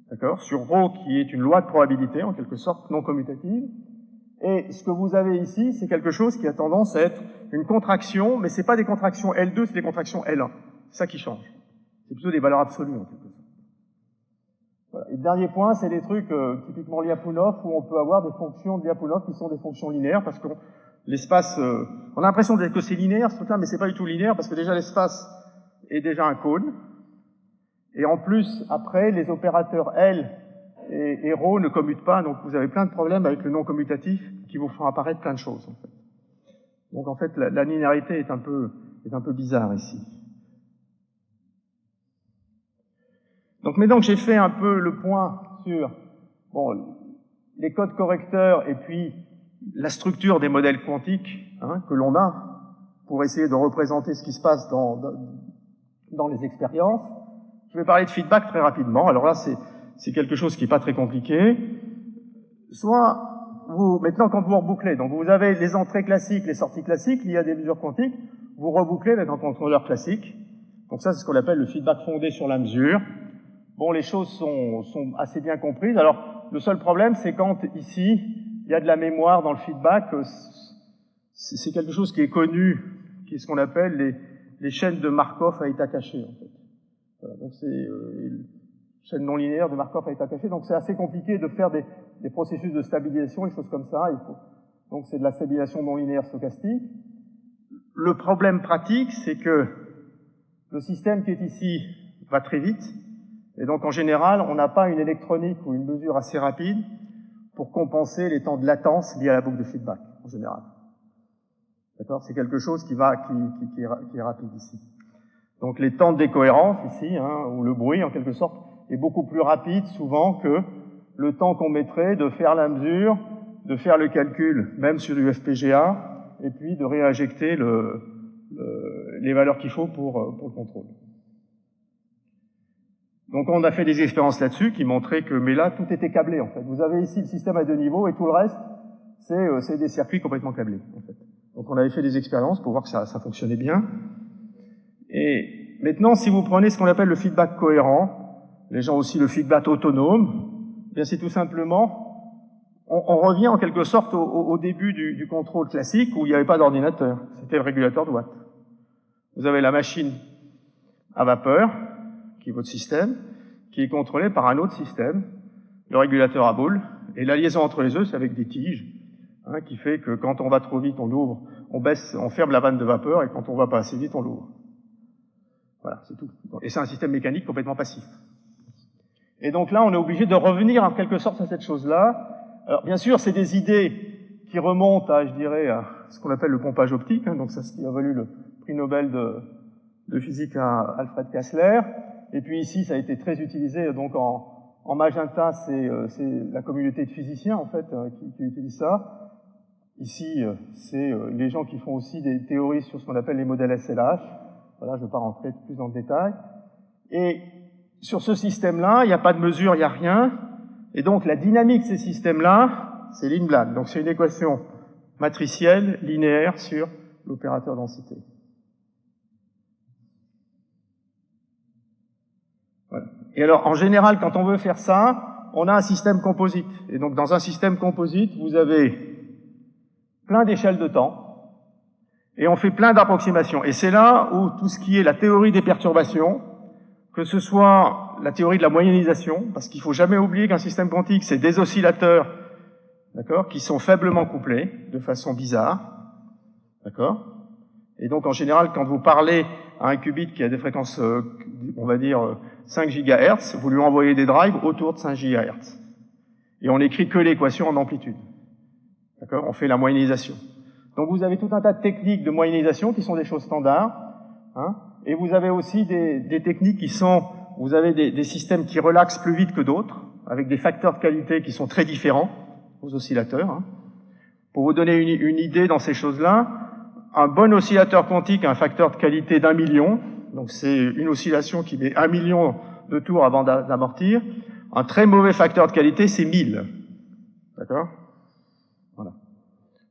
d'accord, sur ρ qui est une loi de probabilité, en quelque sorte, non commutative. Et ce que vous avez ici, c'est quelque chose qui a tendance à être une contraction, mais c'est pas des contractions L2, c'est des contractions L1. C'est ça qui change. C'est plutôt des valeurs absolues, en quelque sorte. Voilà. Et le dernier point, c'est des trucs typiquement Lyapunov, où on peut avoir des fonctions de Lyapunov qui sont des fonctions linéaires, parce que l'espace, on a l'impression que c'est linéaire, ce truc-là, mais c'est pas du tout linéaire, parce que déjà l'espace est déjà un cône. Et en plus, après, les opérateurs L et ρ ne commutent pas, donc vous avez plein de problèmes avec le non commutatif qui vous font apparaître plein de choses, en fait. Donc en fait, la linéarité est un peu bizarre ici. Donc maintenant que j'ai fait un peu le point sur les codes correcteurs et puis la structure des modèles quantiques que l'on a pour essayer de représenter ce qui se passe dans les expériences, je vais parler de feedback très rapidement. Alors là, c'est quelque chose qui n'est pas très compliqué. Maintenant, quand vous rebouclez, donc vous avez les entrées classiques, les sorties classiques liées à des mesures quantiques, vous rebouclez avec un contrôleur classique. Donc ça, c'est ce qu'on appelle le feedback fondé sur la mesure. Bon, les choses sont assez bien comprises. Alors, le seul problème, c'est quand, ici, il y a de la mémoire dans le feedback. C'est quelque chose qui est connu, qui est ce qu'on appelle les chaînes de Markov à état caché, en fait. Voilà, donc c'est chaîne non linéaire de Markov à état caché. Donc c'est assez compliqué de faire des processus de stabilisation, des choses comme ça. Donc c'est de la stabilisation non linéaire stochastique. Le problème pratique, c'est que le système qui est ici va très vite. Et donc, en général, on n'a pas une électronique ou une mesure assez rapide pour compenser les temps de latence liés à la boucle de feedback, en général. D'accord? C'est quelque chose qui est rapide ici. Donc les temps de décohérence ici, ou le bruit en quelque sorte, est beaucoup plus rapide souvent que le temps qu'on mettrait de faire la mesure, de faire le calcul, même sur du FPGA, et puis de réinjecter les valeurs qu'il faut pour le contrôle. Donc on a fait des expériences là-dessus qui montraient que, mais là, tout était câblé en fait. Vous avez ici le système à 2 niveaux et tout le reste, c'est des circuits complètement câblés en fait. Donc on avait fait des expériences pour voir que ça fonctionnait bien. Et maintenant, si vous prenez ce qu'on appelle le feedback cohérent, les gens aussi le feedback autonome, eh bien c'est tout simplement, on revient en quelque sorte au début du contrôle classique où il n'y avait pas d'ordinateur, c'était le régulateur de Watt. Vous avez la machine à vapeur, qui est votre système, qui est contrôlé par un autre système, le régulateur à boule, et la liaison entre les deux, c'est avec des tiges, qui fait que quand on va trop vite, on l'ouvre, on ferme la vanne de vapeur, et quand on va pas assez vite, on l'ouvre. Voilà, c'est tout. Et c'est un système mécanique complètement passif. Et donc là, on est obligé de revenir en quelque sorte à cette chose-là. Alors, bien sûr, c'est des idées qui remontent à, je dirais, à ce qu'on appelle le pompage optique, donc c'est ce qui a valu le prix Nobel de physique à Alfred Kastler. Et puis ici, ça a été très utilisé, donc en magenta, c'est la communauté de physiciens, en fait, qui utilise ça. Ici, c'est les gens qui font aussi des théories sur ce qu'on appelle les modèles SLH. Voilà, je ne vais pas rentrer plus dans le détail. Et sur ce système-là, il n'y a pas de mesure, il n'y a rien. Et donc, la dynamique de ces systèmes-là, c'est Lindblad. Donc, c'est une équation matricielle, linéaire, sur l'opérateur densité. Voilà. Et alors, en général, quand on veut faire ça, on a un système composite. Et donc, dans un système composite, vous avez plein d'échelles de temps. Et on fait plein d'approximations. Et c'est là où tout ce qui est la théorie des perturbations, que ce soit la théorie de la moyennisation, parce qu'il ne faut jamais oublier qu'un système quantique, c'est des oscillateurs, d'accord, qui sont faiblement couplés, de façon bizarre, d'accord. Et donc, en général, quand vous parlez à un qubit qui a des fréquences, on va dire, 5 GHz, vous lui envoyez des drives autour de 5 GHz. Et on n'écrit que l'équation en amplitude. D'accord? On fait la moyennisation. Donc vous avez tout un tas de techniques de moyennisation qui sont des choses standards, et vous avez aussi des techniques qui sont, vous avez des systèmes qui relaxent plus vite que d'autres, avec des facteurs de qualité qui sont très différents aux oscillateurs. Pour vous donner une idée dans ces choses-là, un bon oscillateur quantique a un facteur de qualité d'1 million, donc c'est une oscillation qui met 1 million de tours avant d'amortir. Un très mauvais facteur de qualité, c'est 1000. D'accord? Voilà.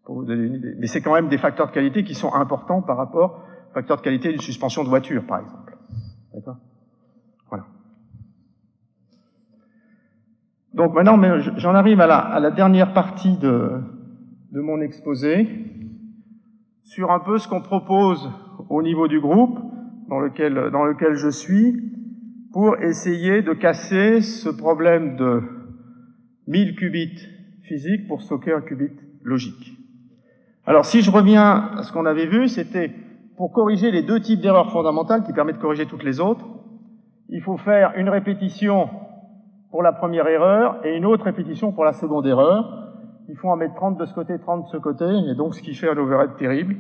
Pour vous donner une idée. Mais c'est quand même des facteurs de qualité qui sont importants par rapport aux facteurs de qualité d'une suspension de voiture, par exemple. D'accord? Voilà. Donc maintenant, j'en arrive à la dernière partie de mon exposé, sur un peu ce qu'on propose au niveau du groupe dans lequel je suis, pour essayer de casser ce problème de 1000 qubits physiques pour stocker un qubit logique. Alors, si je reviens à ce qu'on avait vu, c'était pour corriger les deux types d'erreurs fondamentales qui permettent de corriger toutes les autres, il faut faire une répétition pour la première erreur et une autre répétition pour la seconde erreur. Il faut en mettre 30 de ce côté, 30 de ce côté, et donc ce qui fait un overhead terrible.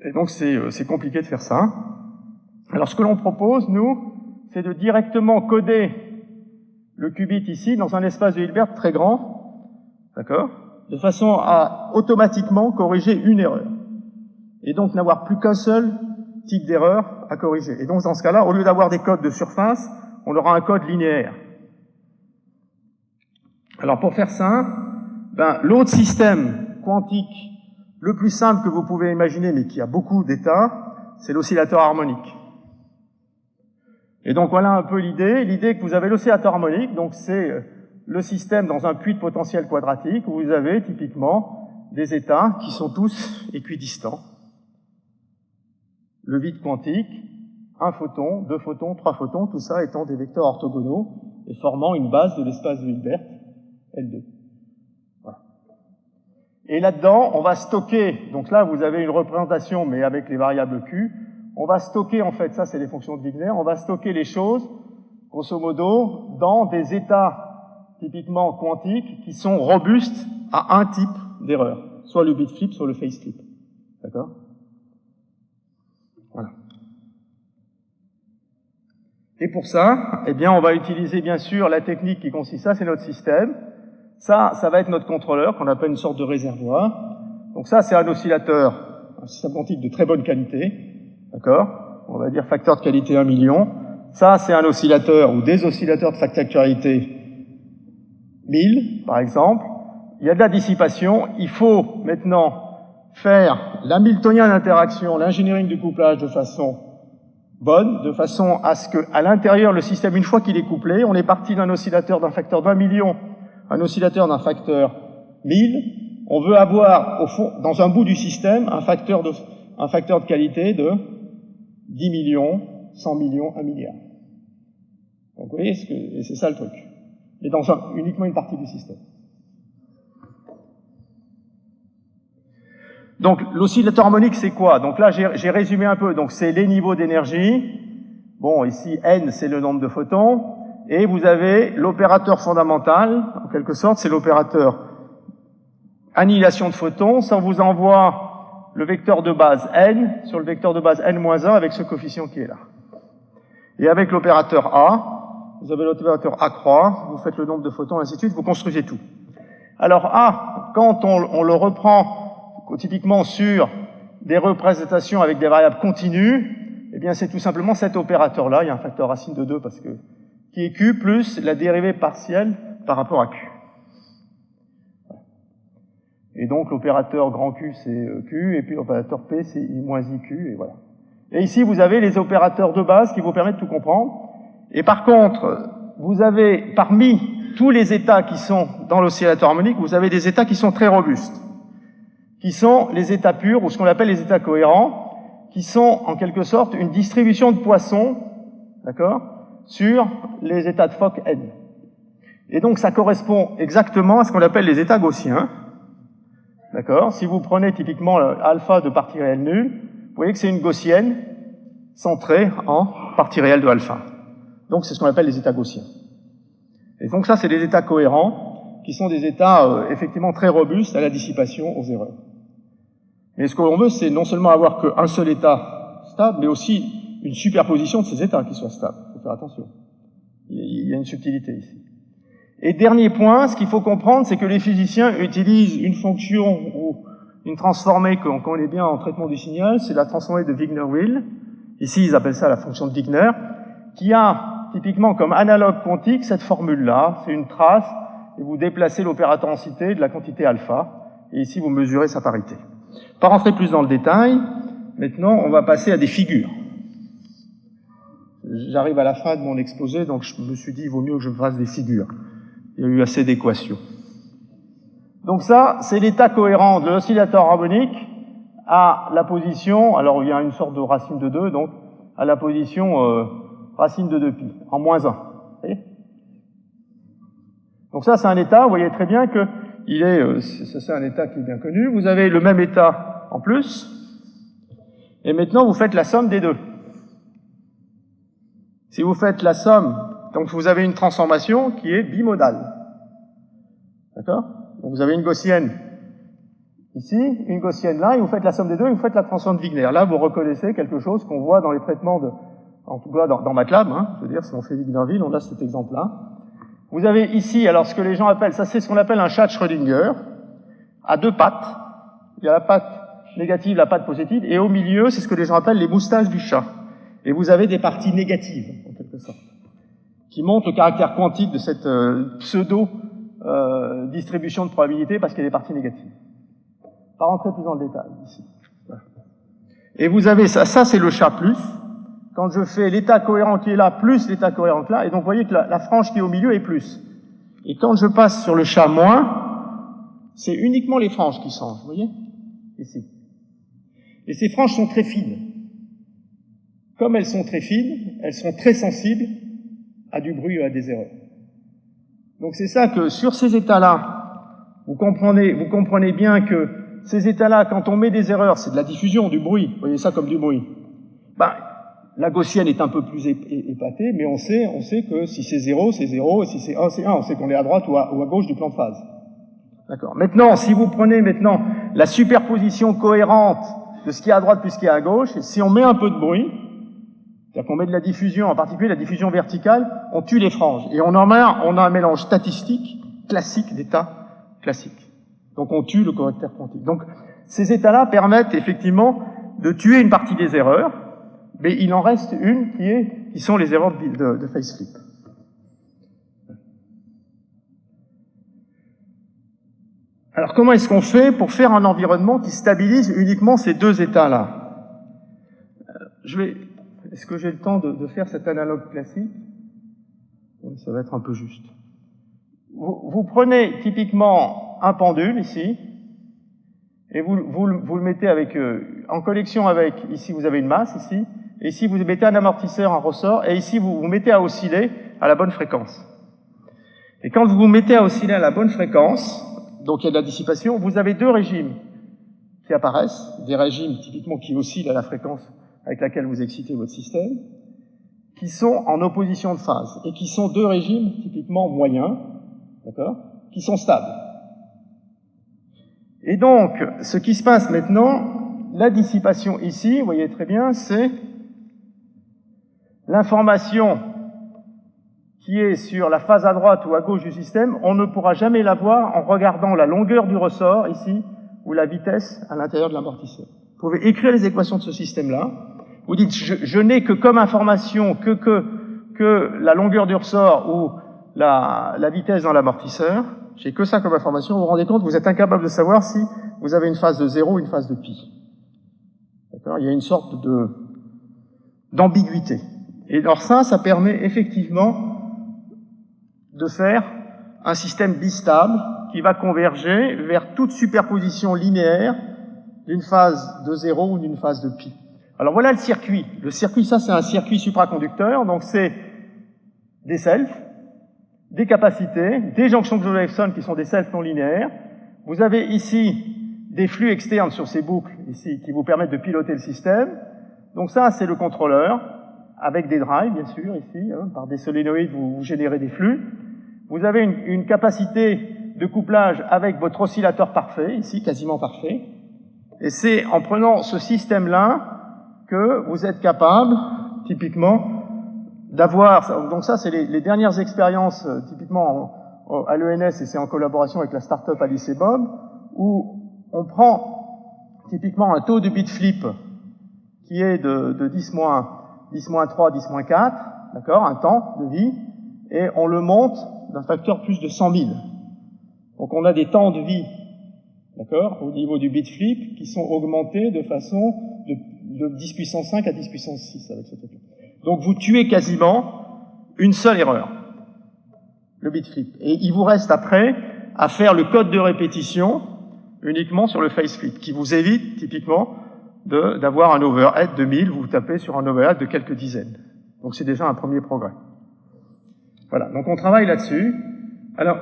Et donc c'est compliqué de faire ça. Alors ce que l'on propose, nous, c'est de directement coder le qubit ici dans un espace de Hilbert très grand, d'accord, de façon à automatiquement corriger une erreur. Et donc n'avoir plus qu'un seul type d'erreur à corriger. Et donc dans ce cas-là, au lieu d'avoir des codes de surface, on aura un code linéaire. Alors pour faire ça, l'autre système quantique le plus simple que vous pouvez imaginer, mais qui a beaucoup d'états, c'est l'oscillateur harmonique. Et donc voilà un peu l'idée. L'idée que vous avez l'oscillateur harmonique, donc c'est le système dans un puits de potentiel quadratique, où vous avez typiquement des états qui sont tous équidistants. Le vide quantique, un photon, 2 photons, 3 photons, tout ça étant des vecteurs orthogonaux et formant une base de l'espace de Hilbert, L2. Voilà. Et là-dedans, on va stocker, donc là vous avez une représentation mais avec les variables Q, on va stocker en fait, ça c'est les fonctions de Wigner, on va stocker les choses, grosso modo, dans des états typiquement quantiques, qui sont robustes à un type d'erreur, soit le bit flip, soit le face flip. D'accord? Voilà. Et pour ça, eh bien, on va utiliser bien sûr la technique qui consiste, ça c'est notre système, ça va être notre contrôleur, qu'on appelle une sorte de réservoir. Donc ça, c'est un oscillateur, un système quantique de très bonne qualité, d'accord? On va dire facteur de qualité 1 million. Ça, c'est un oscillateur ou des oscillateurs de facteur de qualité 1000, par exemple. Il y a de la dissipation. Il faut maintenant faire l'hamiltonien d'interaction, l'engineering du couplage de façon bonne, de façon à ce qu'à l'intérieur, le système, une fois qu'il est couplé, on est parti d'un oscillateur d'un facteur d'1 million, un oscillateur d'un facteur 1000. On veut avoir, au fond, dans un bout du système, un facteur de qualité de 10 millions, 100 millions, 1 milliard. Donc vous voyez, c'est ça le truc. Et dans uniquement une partie du système. Donc l'oscillateur harmonique, c'est quoi? Donc là, j'ai résumé un peu. Donc c'est les niveaux d'énergie. Bon, ici, n, c'est le nombre de photons. Et vous avez l'opérateur fondamental, en quelque sorte, c'est l'opérateur annihilation de photons. Ça vous envoie le vecteur de base n sur le vecteur de base n-1 avec ce coefficient qui est là. Et avec l'opérateur A, vous avez l'opérateur A croix, vous faites le nombre de photons, ainsi de suite, vous construisez tout. Alors A, quand on le reprend typiquement sur des représentations avec des variables continues, eh bien c'est tout simplement cet opérateur-là, il y a un facteur racine de 2 parce que qui est Q plus la dérivée partielle par rapport à Q. Et donc l'opérateur grand Q c'est Q, et puis l'opérateur P c'est I moins IQ, et voilà. Et ici vous avez les opérateurs de base qui vous permettent de tout comprendre. Et par contre, vous avez, parmi tous les états qui sont dans l'oscillateur harmonique, vous avez des états qui sont très robustes, qui sont les états purs, ou ce qu'on appelle les états cohérents, qui sont en quelque sorte une distribution de Poisson, d'accord, sur les états de Fock n. Et donc ça correspond exactement à ce qu'on appelle les états gaussiens, d'accord. Si vous prenez typiquement alpha de partie réelle nulle, vous voyez que c'est une gaussienne centrée en partie réelle de alpha. Donc c'est ce qu'on appelle les états gaussiens. Et donc ça, c'est des états cohérents, qui sont des états effectivement très robustes à la dissipation, aux erreurs. Mais ce que l'on veut, c'est non seulement avoir qu'un seul état stable, mais aussi une superposition de ces états qui soient stables. Il faut faire attention. Il y a une subtilité ici. Et dernier point, ce qu'il faut comprendre, c'est que les physiciens utilisent une fonction ou une transformée qu'on connaît bien en traitement du signal, c'est la transformée de Wigner-Will. Ici, ils appellent ça la fonction de Wigner, qui a typiquement comme analogue quantique cette formule-là, c'est une trace, et vous déplacez l'opérateur en cité de la quantité alpha, et ici vous mesurez sa parité. Pas rentrer plus dans le détail, maintenant on va passer à des figures. J'arrive à la fin de mon exposé, donc je me suis dit il vaut mieux que je me fasse des figures. Il y a eu assez d'équations. Donc ça, c'est l'état cohérent de l'oscillateur harmonique à la position, alors il y a une sorte de racine de 2, donc à la position racine de 2pi, en moins 1. Vous voyez ? Donc ça, c'est un état, vous voyez très bien que c'est un état qui est bien connu. Vous avez le même état en plus, et maintenant vous faites la somme des deux. Si vous faites la somme, donc vous avez une transformation qui est bimodale. D'accord ? Donc vous avez une gaussienne ici, une gaussienne là, et vous faites la somme des deux, et vous faites la transformation de Wigner. Là, vous reconnaissez quelque chose qu'on voit dans les traitements en tout cas dans MATLAB, je veux dire, si on fait Wignerville, on a cet exemple-là. Vous avez ici, alors ce que les gens appellent, ça c'est ce qu'on appelle un chat de Schrödinger, à deux pattes. Il y a la patte négative, la patte positive, et au milieu, c'est ce que les gens appellent les moustaches du chat. Et vous avez des parties négatives, en quelque sorte, qui montrent le caractère quantique de cette pseudo-distribution de probabilité, parce qu'il y a des parties négatives. Pas rentrer plus dans le détail, ici. Voilà. Et vous avez ça c'est le chat plus. Quand je fais l'état cohérent qui est là, plus l'état cohérent qui est là, et donc vous voyez que la frange qui est au milieu est plus. Et quand je passe sur le chat moins, c'est uniquement les franges qui changent, vous voyez ? Ici. Et ces franges sont très fines. Comme elles sont très fines, elles sont très sensibles à du bruit et à des erreurs. Donc c'est ça que sur ces états-là, vous comprenez bien que ces états-là, quand on met des erreurs, c'est de la diffusion, du bruit, vous voyez ça comme du bruit. la gaussienne est un peu plus épatée, mais on sait que si c'est 0, c'est 0, et si c'est 1, c'est 1. On sait qu'on est à droite ou à gauche du plan de phase. D'accord. Maintenant, si vous prenez maintenant la superposition cohérente de ce qui est à droite plus ce qui est à gauche, et si on met un peu de bruit, c'est-à-dire qu'on met de la diffusion, en particulier la diffusion verticale, on tue les franges. Et on a un mélange statistique classique d'états classiques. Donc on tue le correcteur quantique. Donc ces états-là permettent effectivement de tuer une partie des erreurs, mais il en reste une qui sont les erreurs de phase flip. Alors comment est-ce qu'on fait pour faire un environnement qui stabilise uniquement ces deux états-là? Est-ce que j'ai le temps de faire cet analogue classique? Oui, ça va être un peu juste. Vous prenez typiquement un pendule ici, et vous le mettez en connexion avec, ici vous avez une masse, ici, et ici vous mettez un amortisseur, un ressort, et ici vous vous mettez à osciller à la bonne fréquence. Et quand vous vous mettez à osciller à la bonne fréquence, donc il y a de la dissipation, vous avez deux régimes qui apparaissent, des régimes typiquement qui oscillent à la fréquence avec laquelle vous excitez votre système, qui sont en opposition de phase, et qui sont deux régimes typiquement moyens, d'accord, qui sont stables. Et donc, ce qui se passe maintenant, la dissipation ici, vous voyez très bien, c'est l'information qui est sur la phase à droite ou à gauche du système, on ne pourra jamais la voir en regardant la longueur du ressort ici, ou la vitesse à l'intérieur de l'amortisseur. Vous pouvez écrire les équations de ce système-là. Vous dites, je n'ai que comme information que la longueur du ressort ou la vitesse dans l'amortisseur. J'ai que ça comme information. Vous vous rendez compte, vous êtes incapable de savoir si vous avez une phase de 0 ou une phase de pi. D'accord ? Il y a une sorte d'ambiguïté. Et alors ça permet effectivement de faire un système bistable qui va converger vers toute superposition linéaire d'une phase de 0 ou d'une phase de pi. Alors voilà le circuit. Le circuit, ça c'est un circuit supraconducteur, donc c'est des selfs, des capacités, des jonctions de Josephson qui sont des selfs non linéaires. Vous avez ici des flux externes sur ces boucles ici qui vous permettent de piloter le système. Donc ça c'est le contrôleur, avec des drives bien sûr ici, par des solénoïdes vous générez des flux. Vous avez une capacité de couplage avec votre oscillateur parfait, ici quasiment parfait. Et c'est en prenant ce système-là que vous êtes capable, typiquement, d'avoir... Donc ça, c'est les dernières expériences, typiquement à l'ENS, et c'est en collaboration avec la start-up Alice et Bob, où on prend typiquement un taux de bit flip qui est de 10-3, 10-4, d'accord, un temps de vie, et on le monte d'un facteur plus de 100 000. Donc on a des temps de vie, d'accord, au niveau du bit flip, qui sont augmentés de façon de 10 puissance 5 à 10 puissance 6 avec ce truc-là. Donc vous tuez quasiment une seule erreur, le bit flip. Et il vous reste après à faire le code de répétition uniquement sur le phase flip, qui vous évite typiquement d'avoir un overhead de 1000, vous tapez sur un overhead de quelques dizaines. Donc c'est déjà un premier progrès. Voilà, donc on travaille là-dessus. Alors,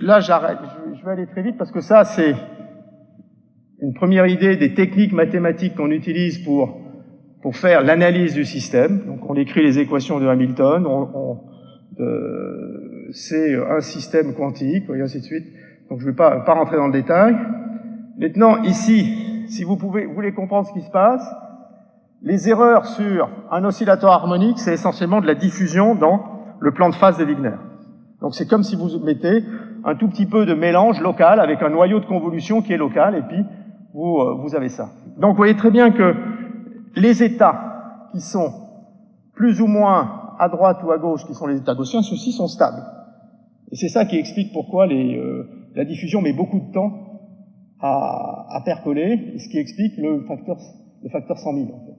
là j'arrête, je vais aller très vite parce que ça c'est une première idée des techniques mathématiques qu'on utilise pour faire l'analyse du système. Donc on écrit les équations de Hamilton, c'est un système quantique, et ainsi de suite. Donc je ne vais pas rentrer dans le détail. Maintenant, ici, si vous voulez comprendre ce qui se passe, les erreurs sur un oscillateur harmonique, c'est essentiellement de la diffusion dans le plan de phase de Wigner. Donc c'est comme si vous mettez un tout petit peu de mélange local avec un noyau de convolution qui est local, et puis vous avez ça. Donc vous voyez très bien que les états qui sont plus ou moins à droite ou à gauche, qui sont les états gaussiens, ceux-ci sont stables. Et c'est ça qui explique pourquoi la diffusion met beaucoup de temps à percoler, ce qui explique le facteur 100 000 en fait.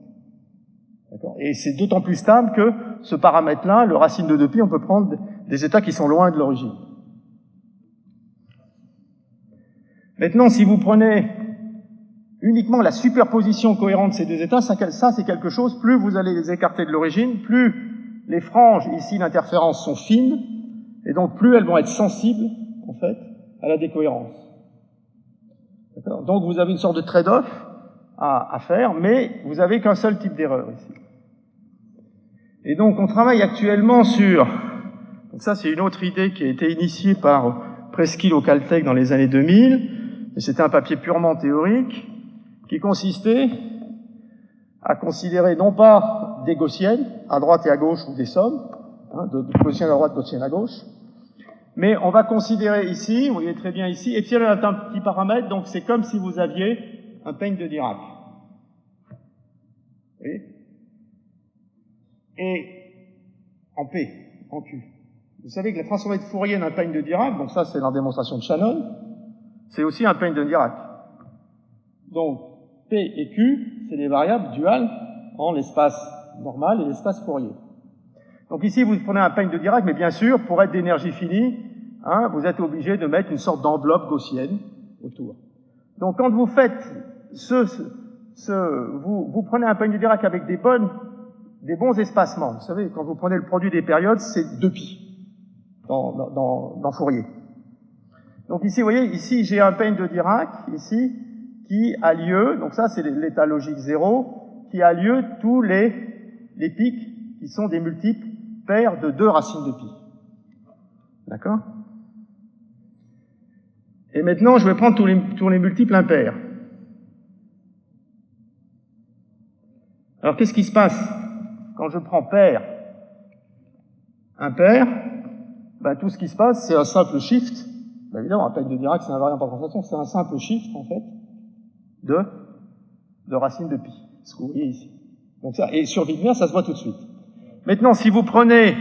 D'accord ? Et c'est d'autant plus stable que ce paramètre-là, le racine de 2π, on peut prendre des états qui sont loin de l'origine. Maintenant, si vous prenez uniquement la superposition cohérente de ces deux états, ça c'est quelque chose, plus vous allez les écarter de l'origine, plus les franges ici d'interférence sont fines, et donc plus elles vont être sensibles, en fait, à la décohérence. D'accord ? Donc vous avez une sorte de trade-off à faire, mais vous n'avez qu'un seul type d'erreur ici. Et donc, on travaille actuellement sur... Donc ça, c'est une autre idée qui a été initiée par Preskill au Caltech dans les années 2000, et c'était un papier purement théorique, qui consistait à considérer non pas des gaussiennes, à droite et à gauche, ou des sommes, hein, de gaussiennes à droite, gaussiennes à gauche, mais on va considérer ici, vous voyez très bien ici, epsilon est un petit paramètre, donc c'est comme si vous aviez un peigne de Dirac. Vous voyez ? Et en P, en Q. Vous savez que la transformée de Fourier d'un peigne de Dirac, donc ça c'est la démonstration de Shannon, c'est aussi un peigne de Dirac. Donc P et Q, c'est des variables duales en l'espace normal et l'espace Fourier. Donc ici vous prenez un peigne de Dirac, mais bien sûr, pour être d'énergie finie, hein, vous êtes obligé de mettre une sorte d'enveloppe gaussienne autour. Donc quand vous faites vous prenez un peigne de Dirac avec des bons espacements. Vous savez, quand vous prenez le produit des périodes, c'est 2π dans Fourier. Donc ici, vous voyez, ici j'ai un peigne de Dirac, ici, qui a lieu, donc ça c'est l'état logique 0, qui a lieu tous les pics qui sont des multiples pairs de 2 racines de pi. D'accord? Et maintenant, je vais prendre tous les multiples impairs. Alors qu'est-ce qui se passe quand je prends pair impair? Ben, tout ce qui se passe, c'est un simple shift. Ben, évidemment, un peigne de Dirac, c'est un invariant par concentration, c'est un simple shift, en fait, de racine de pi. Ce que vous voyez ici. Donc ça, et sur Widmer, ça se voit tout de suite. Maintenant, si vous prenez...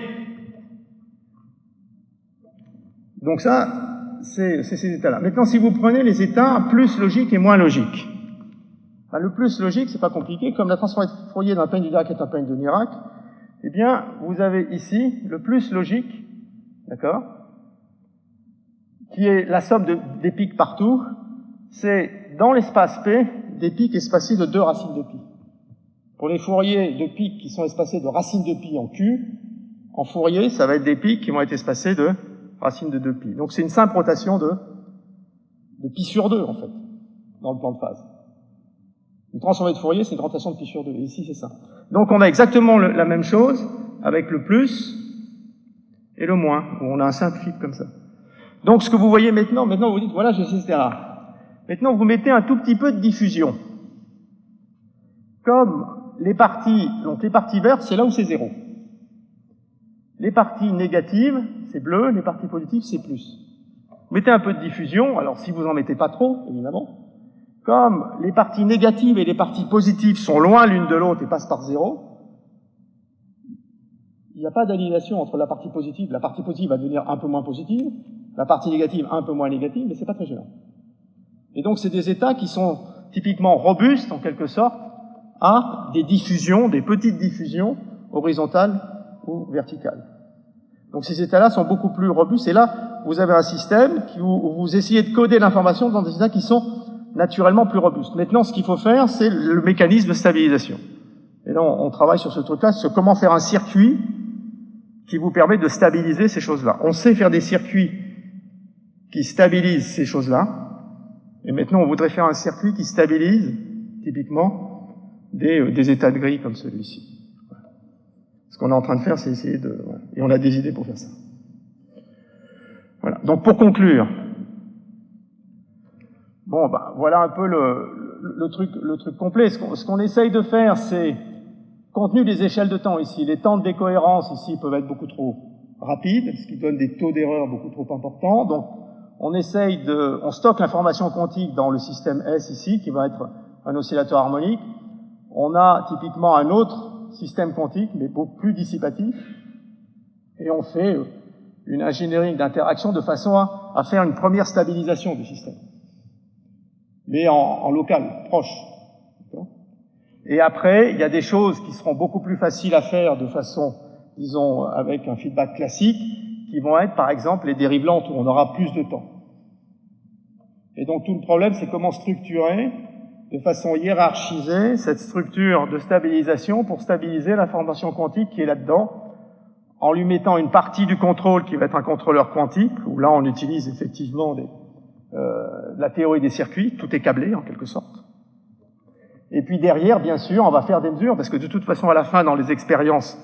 Donc ça, c'est ces états-là. Maintenant, si vous prenez les états plus logiques et moins logiques. Ben, le plus logique, c'est pas compliqué. Comme la transformée de Fourier d'un peigne de Dirac est un peigne de Dirac, eh bien, vous avez ici le plus logique, d'accord, qui est la somme des pics partout, c'est dans l'espace P, des pics espacés de 2 racines de pi. Pour les Fourier de pics qui sont espacés de racines de pi en Q, en Fourier, ça va être des pics qui vont être espacés de racines de 2π. Donc c'est une simple rotation de pi sur 2, en fait, dans le plan de phase. Une transformée de Fourier, c'est une rotation de pi sur 2. Et ici, c'est ça. Donc on a exactement la même chose avec le plus et le moins, où on a un simple flip comme ça. Donc ce que vous voyez maintenant vous dites, voilà, j'ai etc. Maintenant, vous mettez un tout petit peu de diffusion. Comme les parties vertes, c'est là où c'est 0. Les parties négatives, c'est bleu, les parties positives, c'est plus. Mettez un peu de diffusion, alors si vous en mettez pas trop, évidemment. Comme les parties négatives et les parties positives sont loin l'une de l'autre et passent par 0, il n'y a pas d'annihilation entre la partie positive. La partie positive va devenir un peu moins positive, la partie négative un peu moins négative, mais c'est pas très gênant. Et donc c'est des états qui sont typiquement robustes, en quelque sorte, à des diffusions, des petites diffusions horizontales ou verticales. Donc ces états-là sont beaucoup plus robustes, et là, vous avez un système où vous essayez de coder l'information dans des états qui sont naturellement plus robustes. Maintenant, ce qu'il faut faire, c'est le mécanisme de stabilisation. Et là, on travaille sur ce truc-là, sur comment faire un circuit qui vous permet de stabiliser ces choses-là. On sait faire des circuits qui stabilisent ces choses-là, et maintenant, on voudrait faire un circuit qui stabilise, typiquement, des états de gris comme celui-ci. Ce qu'on est en train de faire, c'est essayer de... Voilà. Et on a des idées pour faire ça. Voilà. Donc, pour conclure, bon, ben, voilà un peu le truc complet. Ce qu'on essaye de faire, c'est, compte tenu des échelles de temps ici, les temps de décohérence ici peuvent être beaucoup trop rapides, ce qui donne des taux d'erreur beaucoup trop importants. Donc, on stocke l'information quantique dans le système S ici, qui va être un oscillateur harmonique. On a typiquement un autre système quantique, mais beaucoup plus dissipatif, et on fait une ingénierie d'interaction de façon à faire une première stabilisation du système, mais en local, proche. Et après, il y a des choses qui seront beaucoup plus faciles à faire de façon, disons, avec un feedback classique, qui vont être, par exemple, les dérives lentes, où on aura plus de temps. Et donc, tout le problème, c'est comment structurer, de façon hiérarchisée, cette structure de stabilisation pour stabiliser l'information quantique qui est là-dedans, en lui mettant une partie du contrôle qui va être un contrôleur quantique, où là, on utilise effectivement la théorie des circuits, tout est câblé, en quelque sorte. Et puis derrière, bien sûr, on va faire des mesures, parce que de toute façon, à la fin, dans les expériences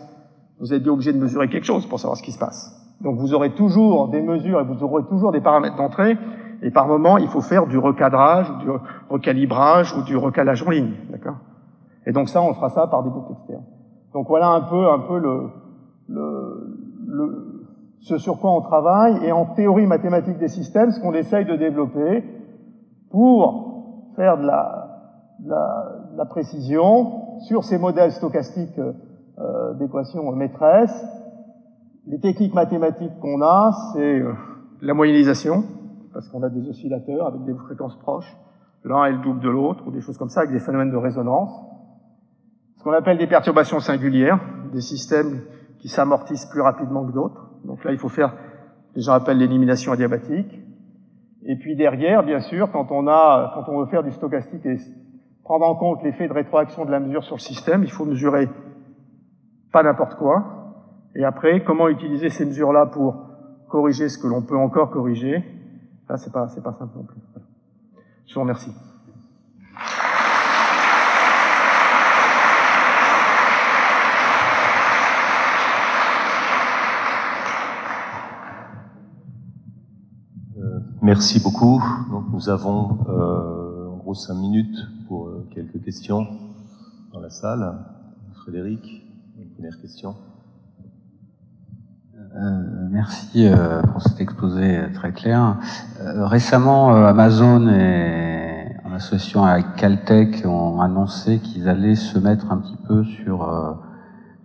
vous êtes bien obligé de mesurer quelque chose pour savoir ce qui se passe. Donc vous aurez toujours des mesures et vous aurez toujours des paramètres d'entrée, et par moment, il faut faire du recadrage, ou du recalibrage, ou du recalage en ligne, d'accord? Et donc ça, on fera ça par des boucles externes. Donc voilà un peu ce sur quoi on travaille, et en théorie mathématique des systèmes, ce qu'on essaye de développer pour faire de la précision sur ces modèles stochastiques d'équations maîtresses. Les techniques mathématiques qu'on a, c'est la moyennisation, parce qu'on a des oscillateurs avec des fréquences proches, l'un est le double de l'autre, ou des choses comme ça, avec des phénomènes de résonance. Ce qu'on appelle des perturbations singulières, des systèmes qui s'amortissent plus rapidement que d'autres. Donc là, il faut faire ce que j'appelle l'élimination adiabatique. Et puis derrière, bien sûr, quand on veut faire du stochastique et prendre en compte l'effet de rétroaction de la mesure sur le système, il faut mesurer pas n'importe quoi. Et après, comment utiliser ces mesures-là pour corriger ce que l'on peut encore corriger? Là, c'est pas simple non plus. Voilà. Je vous remercie. Merci beaucoup. Donc nous avons en gros 5 minutes pour quelques questions dans la salle. Frédéric, une première question. Merci pour cet exposé très clair. Récemment, Amazon et en association avec Caltech ont annoncé qu'ils allaient se mettre un petit peu sur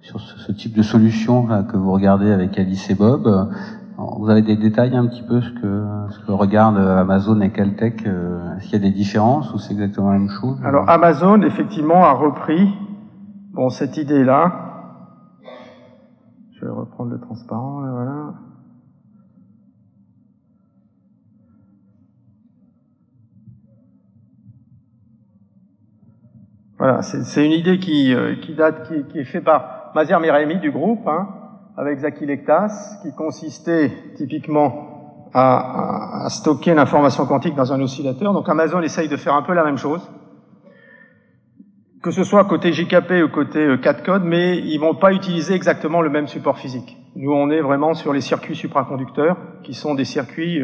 ce type de solution là, que vous regardez avec Alice et Bob. Vous avez des détails un petit peu ce que regardent Amazon et Caltech? Est-ce qu'il y a des différences ou c'est exactement la même chose? Alors Amazon effectivement a repris cette idée-là. Je vais reprendre le transparent, là, voilà. Voilà, c'est une idée qui est faite par Maziar Merahemi du groupe, avec Zaki Lektas, qui consistait typiquement à stocker l'information quantique dans un oscillateur. Donc Amazon essaye de faire un peu la même chose, que ce soit côté JKP ou côté 4 codes, mais ils vont pas utiliser exactement le même support physique. Nous, on est vraiment sur les circuits supraconducteurs, qui sont des circuits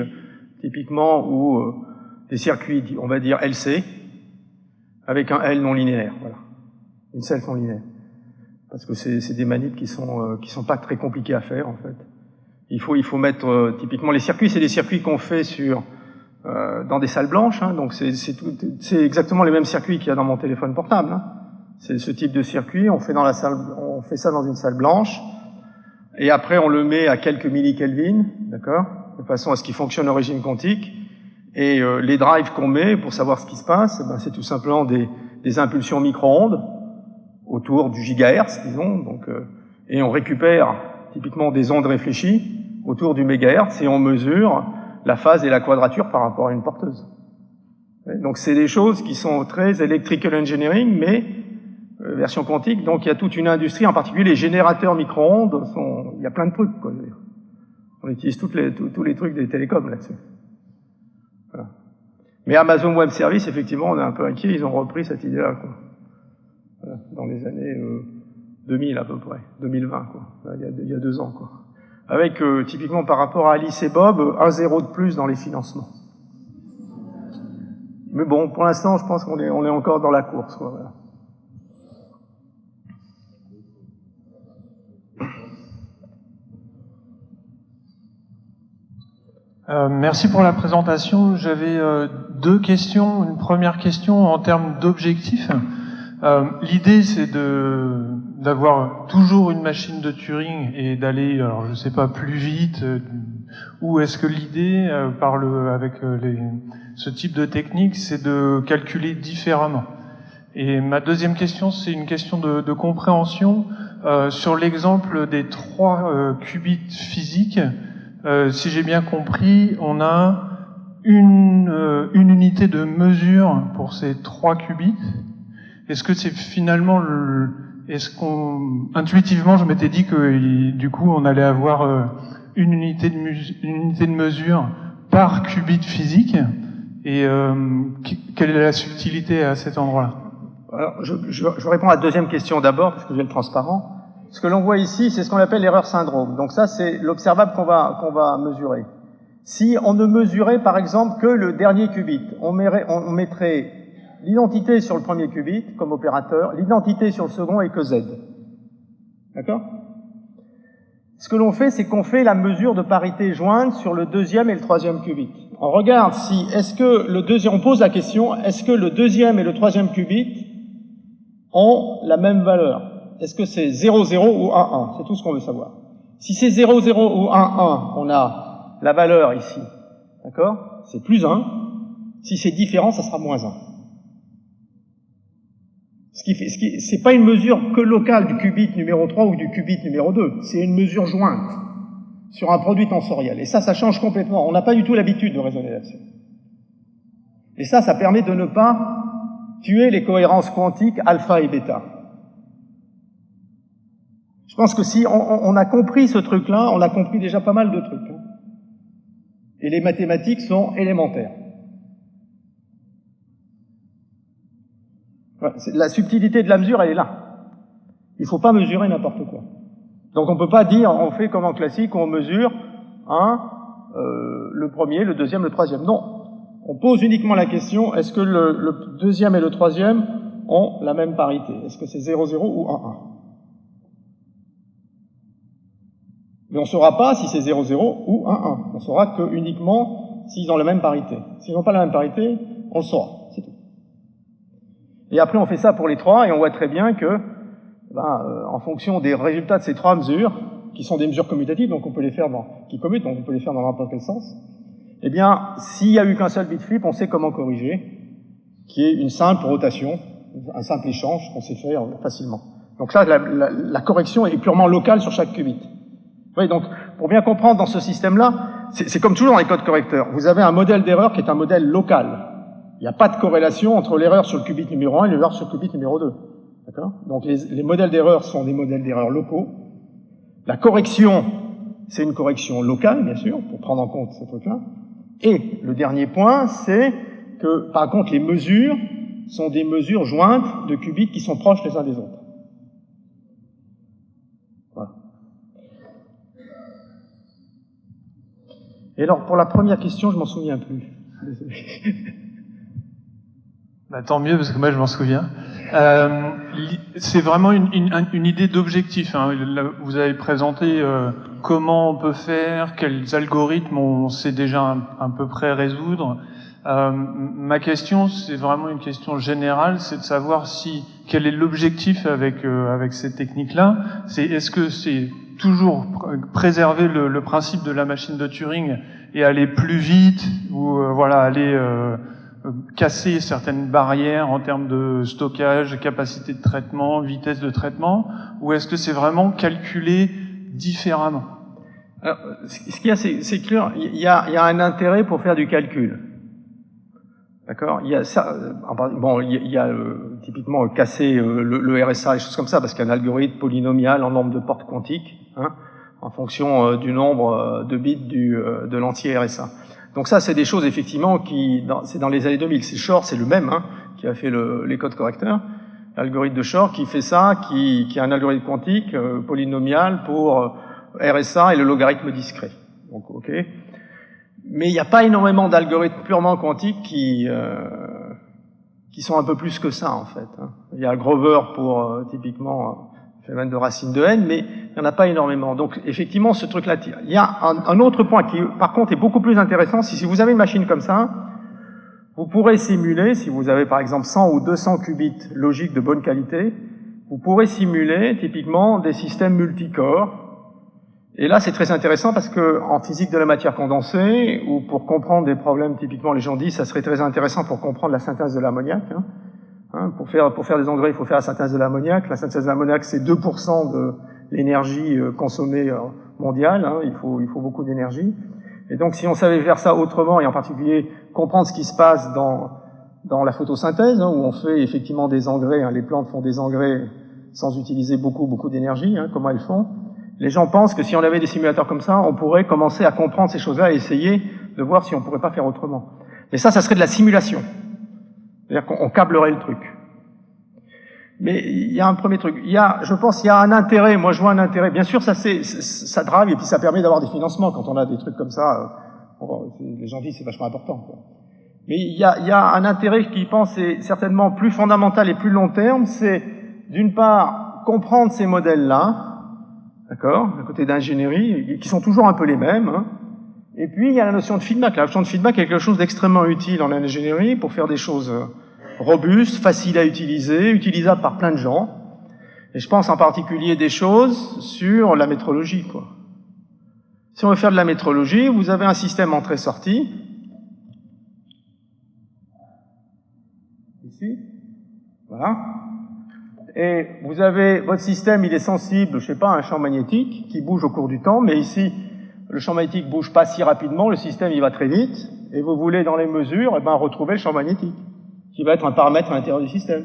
typiquement ou des circuits, on va dire LC, avec un L non linéaire, voilà, une self non linéaire, parce que c'est des manips qui sont pas très compliqués à faire en fait. Il faut mettre typiquement les circuits, c'est des circuits qu'on fait dans des salles blanches, donc c'est exactement les mêmes circuits qu'il y a dans mon téléphone portable. C'est ce type de circuit, on fait ça dans une salle blanche, et après on le met à quelques millikelvin, d'accord, de façon à ce qu'il fonctionne au régime quantique, et les drives qu'on met pour savoir ce qui se passe, c'est tout simplement des impulsions micro-ondes autour du gigahertz, disons, et on récupère typiquement des ondes réfléchies autour du mégahertz, et on mesure la phase et la quadrature par rapport à une porteuse. Donc c'est des choses qui sont très electrical engineering, mais version quantique, donc il y a toute une industrie, en particulier les générateurs micro-ondes, il y a plein de trucs, quoi. On utilise tous les trucs des télécoms là-dessus. Voilà. Mais Amazon Web Services, effectivement, on est un peu inquiet, ils ont repris cette idée-là, quoi. Voilà, dans les années 2000 à peu près, 2020, quoi. Là, il y a 2 ans, quoi. Avec, typiquement par rapport à Alice et Bob, 1 0 de plus dans les financements. Mais bon, pour l'instant, je pense qu'on est encore dans la course, quoi, voilà. Merci pour la présentation. J'avais 2 questions. Une première question en termes d'objectifs. L'idée, c'est d'avoir toujours une machine de Turing et d'aller, alors je sais pas, plus vite. Ou est-ce que l'idée, avec ce type de technique, c'est de calculer différemment? Et ma deuxième question, c'est une question de compréhension. Sur l'exemple des 3 qubits physiques, si j'ai bien compris, on a une unité de mesure pour ces 3 qubits. Est-ce que c'est finalement intuitivement, je m'étais dit que du coup, on allait avoir une unité de mesure par qubit physique, et quelle est la subtilité à cet endroit-là? Alors, je réponds à la deuxième question d'abord, parce que j'ai le transparent. ce que l'on voit ici, c'est ce qu'on appelle l'erreur syndrome. Donc ça, c'est l'observable qu'on va mesurer. Si on ne mesurait, par exemple, que le dernier qubit, on mettrait l'identité sur le premier qubit comme opérateur, l'identité sur le second et que Z. D'accord? Ce que l'on fait, c'est qu'on fait la mesure de parité jointe sur le deuxième et le troisième qubit. On regarde si, on pose la question, est-ce que le deuxième et le troisième qubit ont la même valeur? Est-ce que c'est 0, 0 ou 1, 1? C'est tout ce qu'on veut savoir. Si c'est 0, 0 ou 1, 1, on a la valeur ici. D'accord? C'est plus 1. Si c'est différent, ça sera moins 1. C'est pas une mesure que locale du qubit numéro 3 ou du qubit numéro 2. C'est une mesure jointe sur un produit tensoriel. Et ça change complètement. On n'a pas du tout l'habitude de raisonner là-dessus. Et ça permet de ne pas tuer les cohérences quantiques alpha et bêta. Je pense que si on a compris ce truc-là, on a compris déjà pas mal de trucs. Et les mathématiques sont élémentaires. La subtilité de la mesure, elle est là. Il ne faut pas mesurer n'importe quoi. Donc on ne peut pas dire, on fait comme en classique, on mesure le premier, le deuxième, le troisième. Non. On pose uniquement la question, est-ce que le deuxième et le troisième ont la même parité? Est-ce que c'est 0, 0 ou 1, 1? Mais on ne saura pas si c'est 0, 0 ou 1, 1. On saura que uniquement s'ils ont la même parité. S'ils n'ont pas la même parité, on le saura. C'est tout. Et après, on fait ça pour les trois, et on voit très bien que, en fonction des résultats de ces trois mesures, qui sont des mesures commutatives, donc on peut les faire qui commutent, donc on peut les faire dans n'importe quel sens, eh bien, s'il n'y a eu qu'un seul bit flip, on sait comment corriger, qui est une simple rotation, un simple échange qu'on sait faire facilement. Donc ça, la correction est purement locale sur chaque qubit. Oui, donc, pour bien comprendre dans ce système-là, c'est comme toujours dans les codes correcteurs. Vous avez un modèle d'erreur qui est un modèle local. Il n'y a pas de corrélation entre l'erreur sur le qubit numéro 1 et l'erreur sur le qubit numéro 2. D'accord? Donc les modèles d'erreur sont des modèles d'erreur locaux. La correction, c'est une correction locale, bien sûr, pour prendre en compte ce truc-là. Et le dernier point, c'est que, par contre, les mesures sont des mesures jointes de qubits qui sont proches les uns des autres. Voilà. Et alors, pour la première question, je m'en souviens plus. Désolé. Bah, tant mieux, parce que moi je m'en souviens. C'est vraiment une idée d'objectif. Hein. Vous avez présenté comment on peut faire, quels algorithmes on sait déjà à peu près résoudre. Ma question, c'est vraiment une question générale, c'est de savoir quel est l'objectif avec ces techniques-là. Est-ce que c'est toujours préserver le principe de la machine de Turing et aller plus vite, ou aller casser certaines barrières en termes de stockage, capacité de traitement, vitesse de traitement, ou est-ce que c'est vraiment calculé différemment? Alors, ce qu'il y a, c'est clair, il y a un intérêt pour faire du calcul. D'accord? Il y a ça, il y a typiquement casser le RSA, et choses comme ça, parce qu'il y a un algorithme polynomial en nombre de portes quantiques, en fonction du nombre de bits de l'entier RSA. Donc ça, c'est des choses effectivement c'est dans les années 2000. C'est Shor, c'est le même qui a fait les codes correcteurs. L'algorithme de Shor qui fait ça, qui est un algorithme quantique polynomial pour RSA et le logarithme discret. Donc ok. Mais il n'y a pas énormément d'algorithmes purement quantiques qui sont un peu plus que ça en fait. Il y a Grover pour typiquement phénomène de racine de n, mais il n'y en a pas énormément. Donc, effectivement, ce truc-là, il y a un autre point qui, par contre, est beaucoup plus intéressant. Si vous avez une machine comme ça, vous pourrez simuler, si vous avez, par exemple, 100 ou 200 qubits logiques de bonne qualité, vous pourrez simuler, typiquement, des systèmes multicorps. Et là, c'est très intéressant parce que, en physique de la matière condensée, ou pour comprendre des problèmes, typiquement, les gens disent, ça serait très intéressant pour comprendre la synthèse de l'ammoniac, pour faire des engrais, il faut faire la synthèse de l'ammoniac. La synthèse de l'ammoniac, c'est 2% de l'énergie consommée mondiale. Il faut beaucoup d'énergie. Et donc, si on savait faire ça autrement, et en particulier comprendre ce qui se passe dans la photosynthèse, où on fait effectivement des engrais, les plantes font des engrais sans utiliser beaucoup d'énergie, comment elles font. Les gens pensent que si on avait des simulateurs comme ça, on pourrait commencer à comprendre ces choses-là et essayer de voir si on pourrait pas faire autrement. Mais ça serait de la simulation. C'est-à-dire qu'on câblerait le truc. Mais il y a un premier truc. Je pense qu'il y a un intérêt. Moi, je vois un intérêt. Bien sûr, ça drive et puis ça permet d'avoir des financements quand on a des trucs comme ça. Les gens disent c'est vachement important, quoi. Mais il y a un intérêt qui, je pense, est certainement plus fondamental et plus long terme. C'est, d'une part, comprendre ces modèles-là, d'accord, à côté d'ingénierie, qui sont toujours un peu les mêmes, hein. Et puis, il y a la notion de feedback. La notion de feedback est quelque chose d'extrêmement utile en ingénierie pour faire des choses robustes, faciles à utiliser, utilisables par plein de gens. Et je pense en particulier des choses sur la métrologie, quoi. Si on veut faire de la métrologie, vous avez un système entrée-sortie. Ici. Voilà. Et vous avez, votre système, il est sensible, je sais pas, à un champ magnétique qui bouge au cours du temps, mais ici, le champ magnétique bouge pas si rapidement, le système, il va très vite, et vous voulez, dans les mesures, retrouver le champ magnétique, qui va être un paramètre à l'intérieur du système.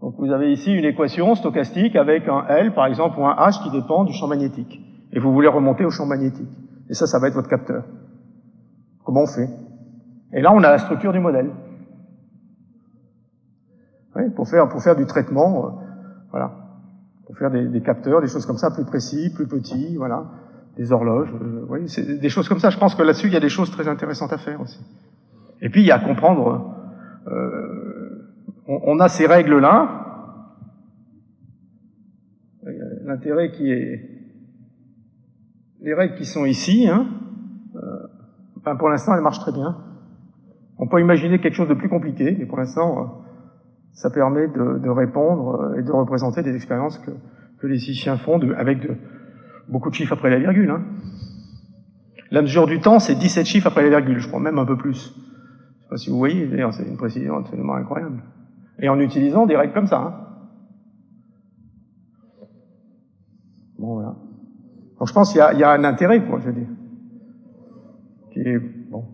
Donc vous avez ici une équation stochastique avec un L, par exemple, ou un H qui dépend du champ magnétique. Et vous voulez remonter au champ magnétique. Et ça va être votre capteur. Comment on fait? Et là, on a la structure du modèle. Oui, pour faire du traitement, voilà. Pour faire des capteurs, des choses comme ça, plus précis, plus petits, voilà. Des horloges, oui, c'est des choses comme ça. Je pense que là-dessus, il y a des choses très intéressantes à faire aussi. Et puis, il y a à comprendre, on a ces règles-là. L'intérêt qui est... Les règles qui sont ici, hein, pour l'instant, elles marchent très bien. On peut imaginer quelque chose de plus compliqué, mais pour l'instant, ça permet de répondre et de représenter des expériences que les physiciens font avec beaucoup de chiffres après la virgule. Hein. La mesure du temps, c'est 17 chiffres après la virgule, je crois même un peu plus. Je sais pas si vous voyez, d'ailleurs, c'est une précision absolument incroyable. Et en utilisant des règles comme ça. Hein. Bon, voilà. Donc je pense qu'il y a un intérêt, quoi, je veux dire. Qui est, bon.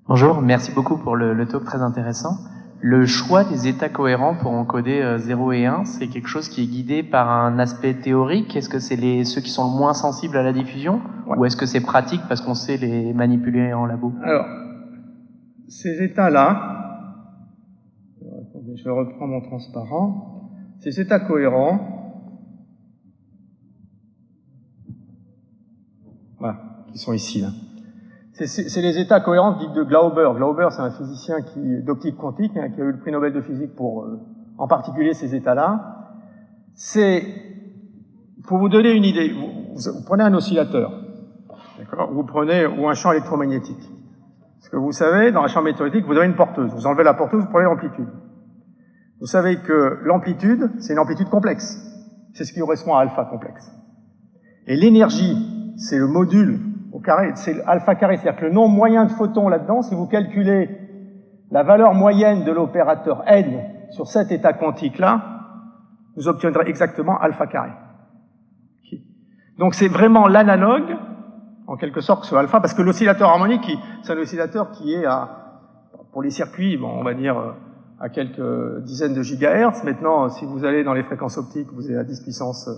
Bonjour, merci beaucoup pour le talk très intéressant. Le choix des états cohérents pour encoder 0 et 1, c'est quelque chose qui est guidé par un aspect théorique? Est-ce que c'est ceux qui sont le moins sensibles à la diffusion? Ouais. Ou est-ce que c'est pratique parce qu'on sait les manipuler en labo? Alors, ces états-là, attendez, je reprends mon transparent. Ces états cohérents, voilà, qui sont ici, là. C'est les états cohérents dits de Glauber. Glauber, c'est un physicien d'optique quantique, hein, qui a eu le prix Nobel de physique pour, en particulier, ces états-là. Pour vous donner une idée, vous prenez un oscillateur, d'accord, ou un champ électromagnétique. Parce que vous savez, dans un champ magnétique, vous avez une porteuse. Vous enlevez la porteuse, vous prenez l'amplitude. Vous savez que l'amplitude, c'est une amplitude complexe. C'est ce qui correspond à alpha complexe. Et l'énergie, c'est le module au carré, c'est alpha carré, c'est-à-dire que le nombre moyen de photons là-dedans, si vous calculez la valeur moyenne de l'opérateur n sur cet état quantique-là, vous obtiendrez exactement alpha carré. Donc c'est vraiment l'analogue, en quelque sorte, ce alpha, parce que l'oscillateur harmonique, c'est un oscillateur qui est pour les circuits, bon, on va dire, à quelques dizaines de gigahertz. Maintenant, si vous allez dans les fréquences optiques, vous êtes à 10 puissance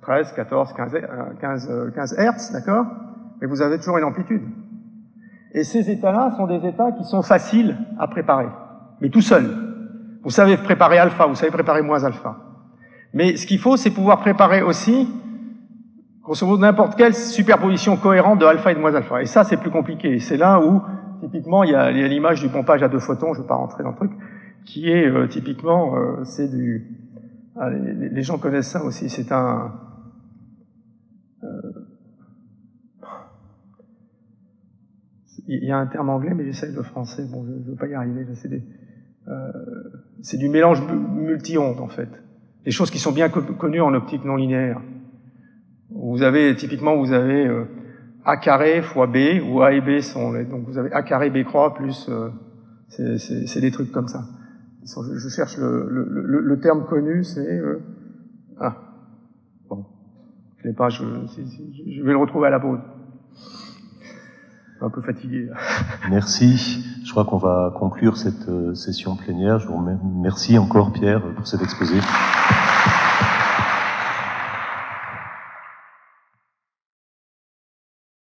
13, 14, 15 hertz, d'accord? Mais vous avez toujours une amplitude. Et ces états-là sont des états qui sont faciles à préparer, mais tout seul. Vous savez préparer alpha, vous savez préparer moins alpha. Mais ce qu'il faut, c'est pouvoir préparer aussi, grosso modo, n'importe quelle superposition cohérente de alpha et de moins alpha. Et ça, c'est plus compliqué. Et c'est là où, typiquement, il y a l'image du pompage à 2 photons, je ne vais pas rentrer dans le truc, qui est typiquement, c'est du... les gens connaissent ça aussi, c'est un... Il y a un terme anglais, mais j'essaye le français. Bon, je ne veux pas y arriver. C'est du mélange multi-ondes, en fait. Des choses qui sont bien connues en optique non linéaire. Typiquement, vous avez A carré fois B, où A et B sont... Donc vous avez A carré B croix plus... c'est des trucs comme ça. Je cherche le terme connu, c'est... Bon. Je l'ai pas, je vais le retrouver à la pause. Un peu fatigué. Merci. Je crois qu'on va conclure cette session plénière. Je vous remercie encore, Pierre, pour cet exposé.